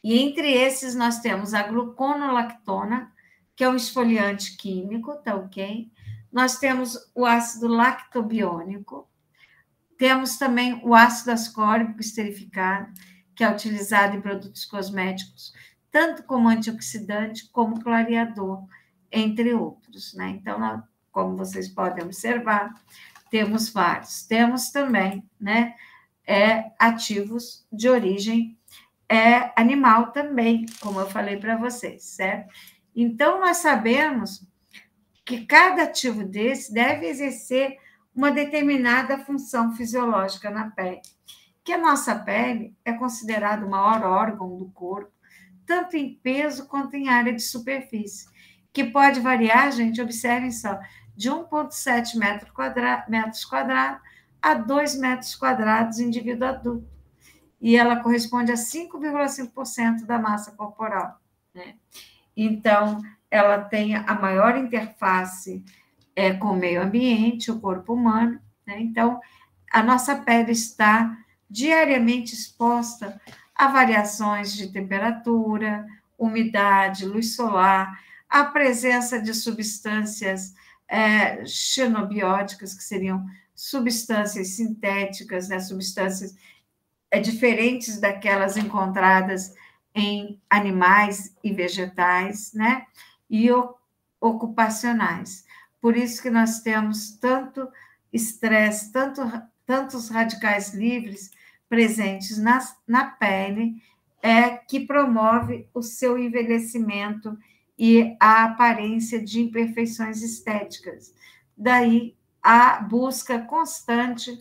E entre esses nós temos a gluconolactona, que é um esfoliante químico, tá ok? Nós temos o ácido lactobiônico, temos também o ácido ascórbico esterificado, que é utilizado em produtos cosméticos, tanto como antioxidante como clareador, entre outros, né? Então, como vocês podem observar, temos vários. Temos também, né, ativos de origem animal também, como eu falei para vocês, certo? Então, nós sabemos que cada ativo desse deve exercer uma determinada função fisiológica na pele, que a nossa pele é considerada o maior órgão do corpo, tanto em peso quanto em área de superfície, que pode variar, gente, observem só, de 1,7 metros quadrados a 2 metros quadrados indivíduo adulto. E ela corresponde a 5,5% da massa corporal, né? Então, ela tem a maior interface com o meio ambiente, o corpo humano, né? Então, a nossa pele está diariamente exposta a variações de temperatura, umidade, luz solar, a presença de substâncias xenobióticas, que seriam substâncias sintéticas, né? Substâncias diferentes daquelas encontradas em animais e vegetais, né? E ocupacionais. Por isso que nós temos tanto estresse, tantos radicais livres presentes na pele, que promove o seu envelhecimento e a aparência de imperfeições estéticas. Daí a busca constante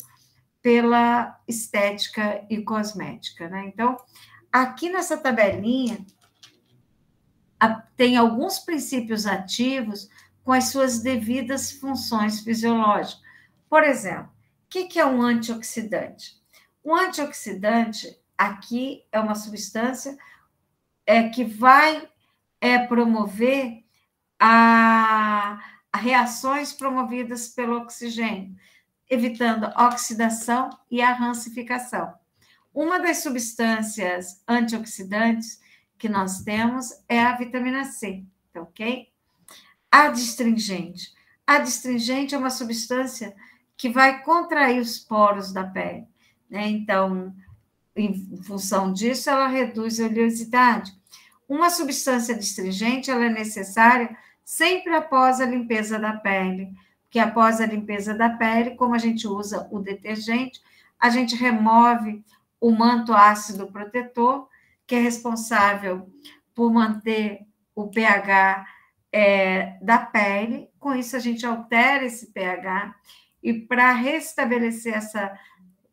pela estética e cosmética, né? Então, aqui nessa tabelinha tem alguns princípios ativos com as suas devidas funções fisiológicas. Por exemplo, o que é um antioxidante? Um antioxidante, aqui, é uma substância que vai promover a reações promovidas pelo oxigênio, evitando a oxidação e a rancificação. Uma das substâncias antioxidantes que nós temos é a vitamina C, tá ok? Adstringente. Adstringente é uma substância que vai contrair os poros da pele, né? Então, em função disso, ela reduz a oleosidade. Uma substância adstringente, ela é necessária sempre após a limpeza da pele, porque após a limpeza da pele, como a gente usa o detergente, a gente remove o manto ácido protetor, que é responsável por manter o pH da pele. Com isso, a gente altera esse pH, e para restabelecer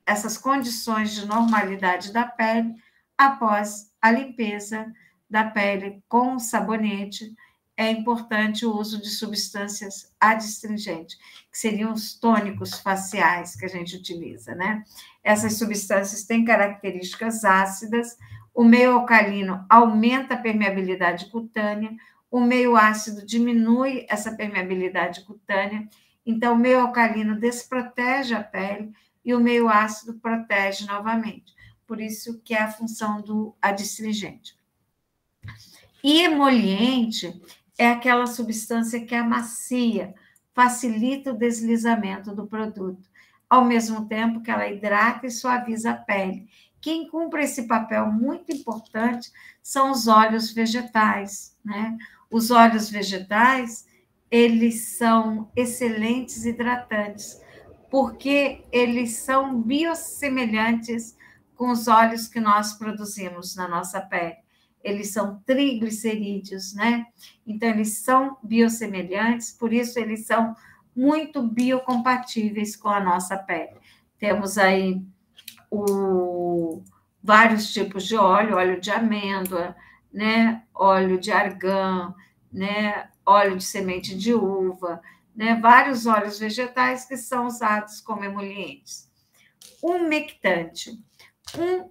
essas condições de normalidade da pele, após a limpeza da pele com sabonete, é importante o uso de substâncias adstringentes, que seriam os tônicos faciais que a gente utiliza, né? Essas substâncias têm características ácidas, o meio alcalino aumenta a permeabilidade cutânea, o meio ácido diminui essa permeabilidade cutânea, então o meio alcalino desprotege a pele e o meio ácido protege novamente. Por isso que é a função do adstringente. E emoliente é aquela substância que amacia, facilita o deslizamento do produto, ao mesmo tempo que ela hidrata e suaviza a pele. Quem cumpre esse papel muito importante são os óleos vegetais, né? Os óleos vegetais, eles são excelentes hidratantes, porque eles são biossemelhantes com os óleos que nós produzimos na nossa pele. Eles são triglicerídeos, né? Então, eles são biossemelhantes, por isso eles são muito biocompatíveis com a nossa pele. Temos aí vários tipos de óleo, óleo de amêndoa, né? Óleo de argã, né? Óleo de semente de uva, né? Vários óleos vegetais que são usados como emolientes. Umectante.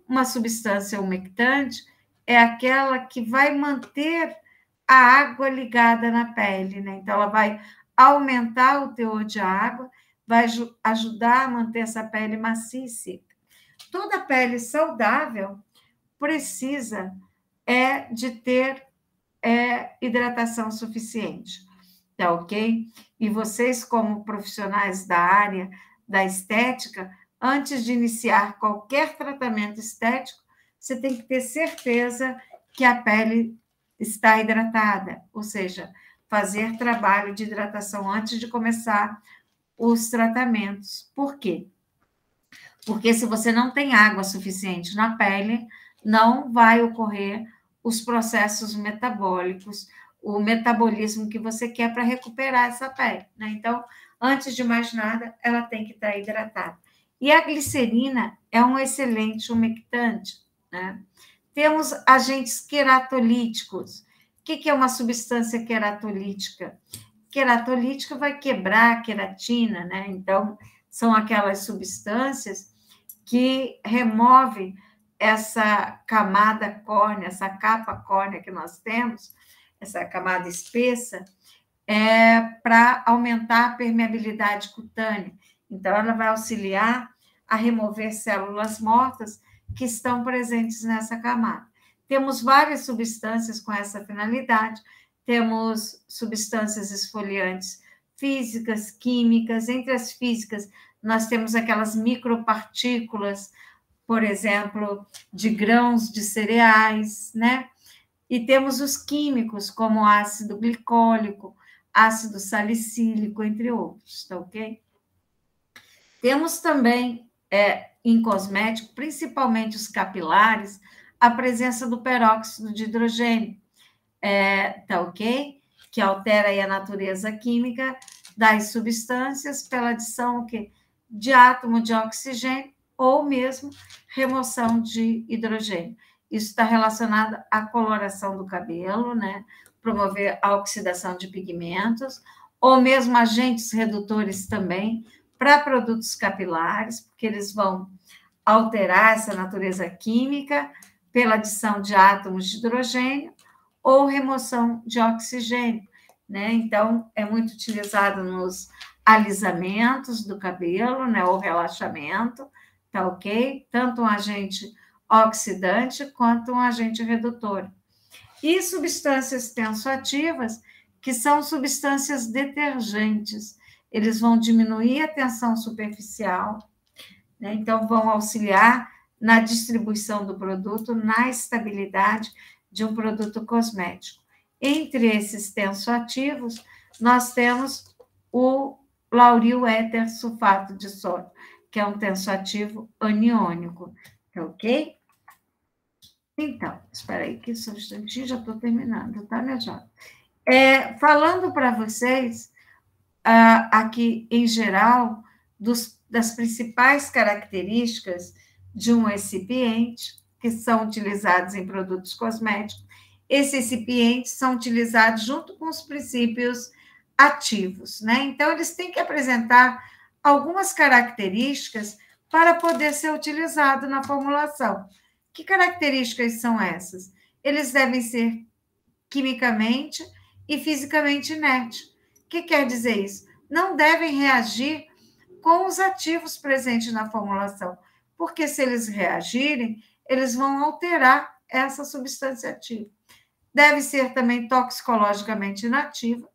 Uma substância umectante é aquela que vai manter a água ligada na pele, né? Então, ela vai aumentar o teor de água, vai ajudar a manter essa pele macia e seca. Toda pele saudável precisa de ter hidratação suficiente, tá ok? E vocês, como profissionais da área da estética, antes de iniciar qualquer tratamento estético, você tem que ter certeza que a pele está hidratada, ou seja, fazer trabalho de hidratação antes de começar os tratamentos. Por quê? Porque se você não tem água suficiente na pele, não vai ocorrer os processos metabólicos, o metabolismo que você quer para recuperar essa pele, né? Então, antes de mais nada, ela tem que estar hidratada. E a glicerina é um excelente umectante, né? Temos agentes queratolíticos. O que é uma substância queratolítica? Queratolítica vai quebrar a queratina, né? Então, são aquelas substâncias que removem essa camada córnea, essa capa córnea que nós temos, essa camada espessa, para aumentar a permeabilidade cutânea. Então, ela vai auxiliar a remover células mortas que estão presentes nessa camada. Temos várias substâncias com essa finalidade, temos substâncias esfoliantes físicas, químicas. Entre as físicas, nós temos aquelas micropartículas, por exemplo, de grãos de cereais, né? E temos os químicos, como ácido glicólico, ácido salicílico, entre outros, tá ok? Temos também, em cosmético, principalmente os capilares, a presença do peróxido de hidrogênio, tá ok? Que altera aí a natureza química das substâncias pela adição de átomo de oxigênio ou mesmo remoção de hidrogênio. Isso está relacionado à coloração do cabelo, né? Promover a oxidação de pigmentos, ou mesmo agentes redutores também para produtos capilares, porque eles vão alterar essa natureza química pela adição de átomos de hidrogênio ou remoção de oxigênio, né? Então, é muito utilizado nos alisamentos do cabelo, né, ou relaxamento, tá ok? Tanto um agente oxidante quanto um agente redutor. E substâncias tensoativas, que são substâncias detergentes. Eles vão diminuir a tensão superficial, né? Então vão auxiliar na distribuição do produto, na estabilidade de um produto cosmético. Entre esses tensoativos, nós temos o lauril éter sulfato de sódio, que é um tensoativo aniônico, tá ok? Então, espera aí que só um instantinho, já estou terminando, tá, minha jovem? Falando para vocês, aqui em geral, das principais características de um excipiente, que são utilizados em produtos cosméticos, esses excipientes são utilizados junto com os princípios ativos, né? Então, eles têm que apresentar algumas características para poder ser utilizado na formulação. Que características são essas? Eles devem ser quimicamente e fisicamente inertes. O que quer dizer isso? Não devem reagir com os ativos presentes na formulação, porque se eles reagirem, eles vão alterar essa substância ativa. Deve ser também toxicologicamente inativo,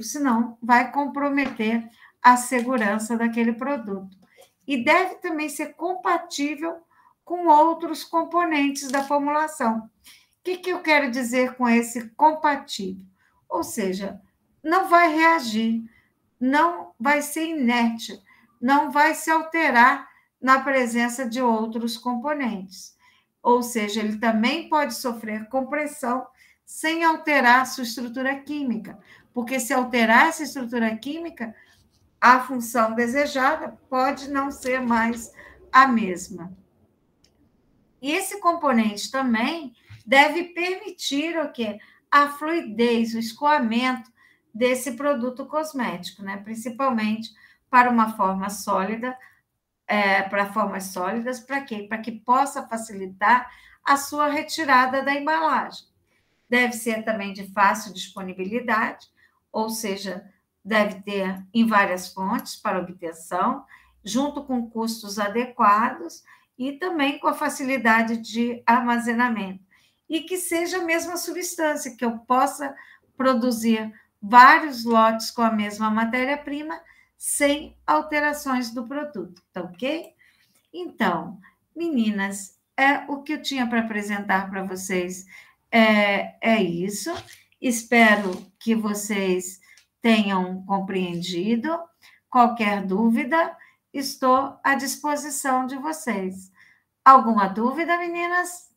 senão vai comprometer a segurança daquele produto. E deve também ser compatível com outros componentes da formulação. O que eu quero dizer com esse compatível? Ou seja, não vai reagir, não vai ser inerte, não vai se alterar na presença de outros componentes. Ou seja, ele também pode sofrer compressão sem alterar sua estrutura química, porque se alterar essa estrutura química, a função desejada pode não ser mais a mesma. E esse componente também deve permitir o quê? A fluidez, o escoamento desse produto cosmético, né? Principalmente para uma forma sólida, para formas sólidas, para quê? Para que possa facilitar a sua retirada da embalagem. Deve ser também de fácil disponibilidade, ou seja, deve ter em várias fontes para obtenção, junto com custos adequados e também com a facilidade de armazenamento. E que seja a mesma substância, que eu possa produzir vários lotes com a mesma matéria-prima, sem alterações do produto, tá ok? Então, meninas, o que eu tinha para apresentar para vocês é isso. Espero que vocês tenham compreendido. Qualquer dúvida, estou à disposição de vocês. Alguma dúvida, meninas?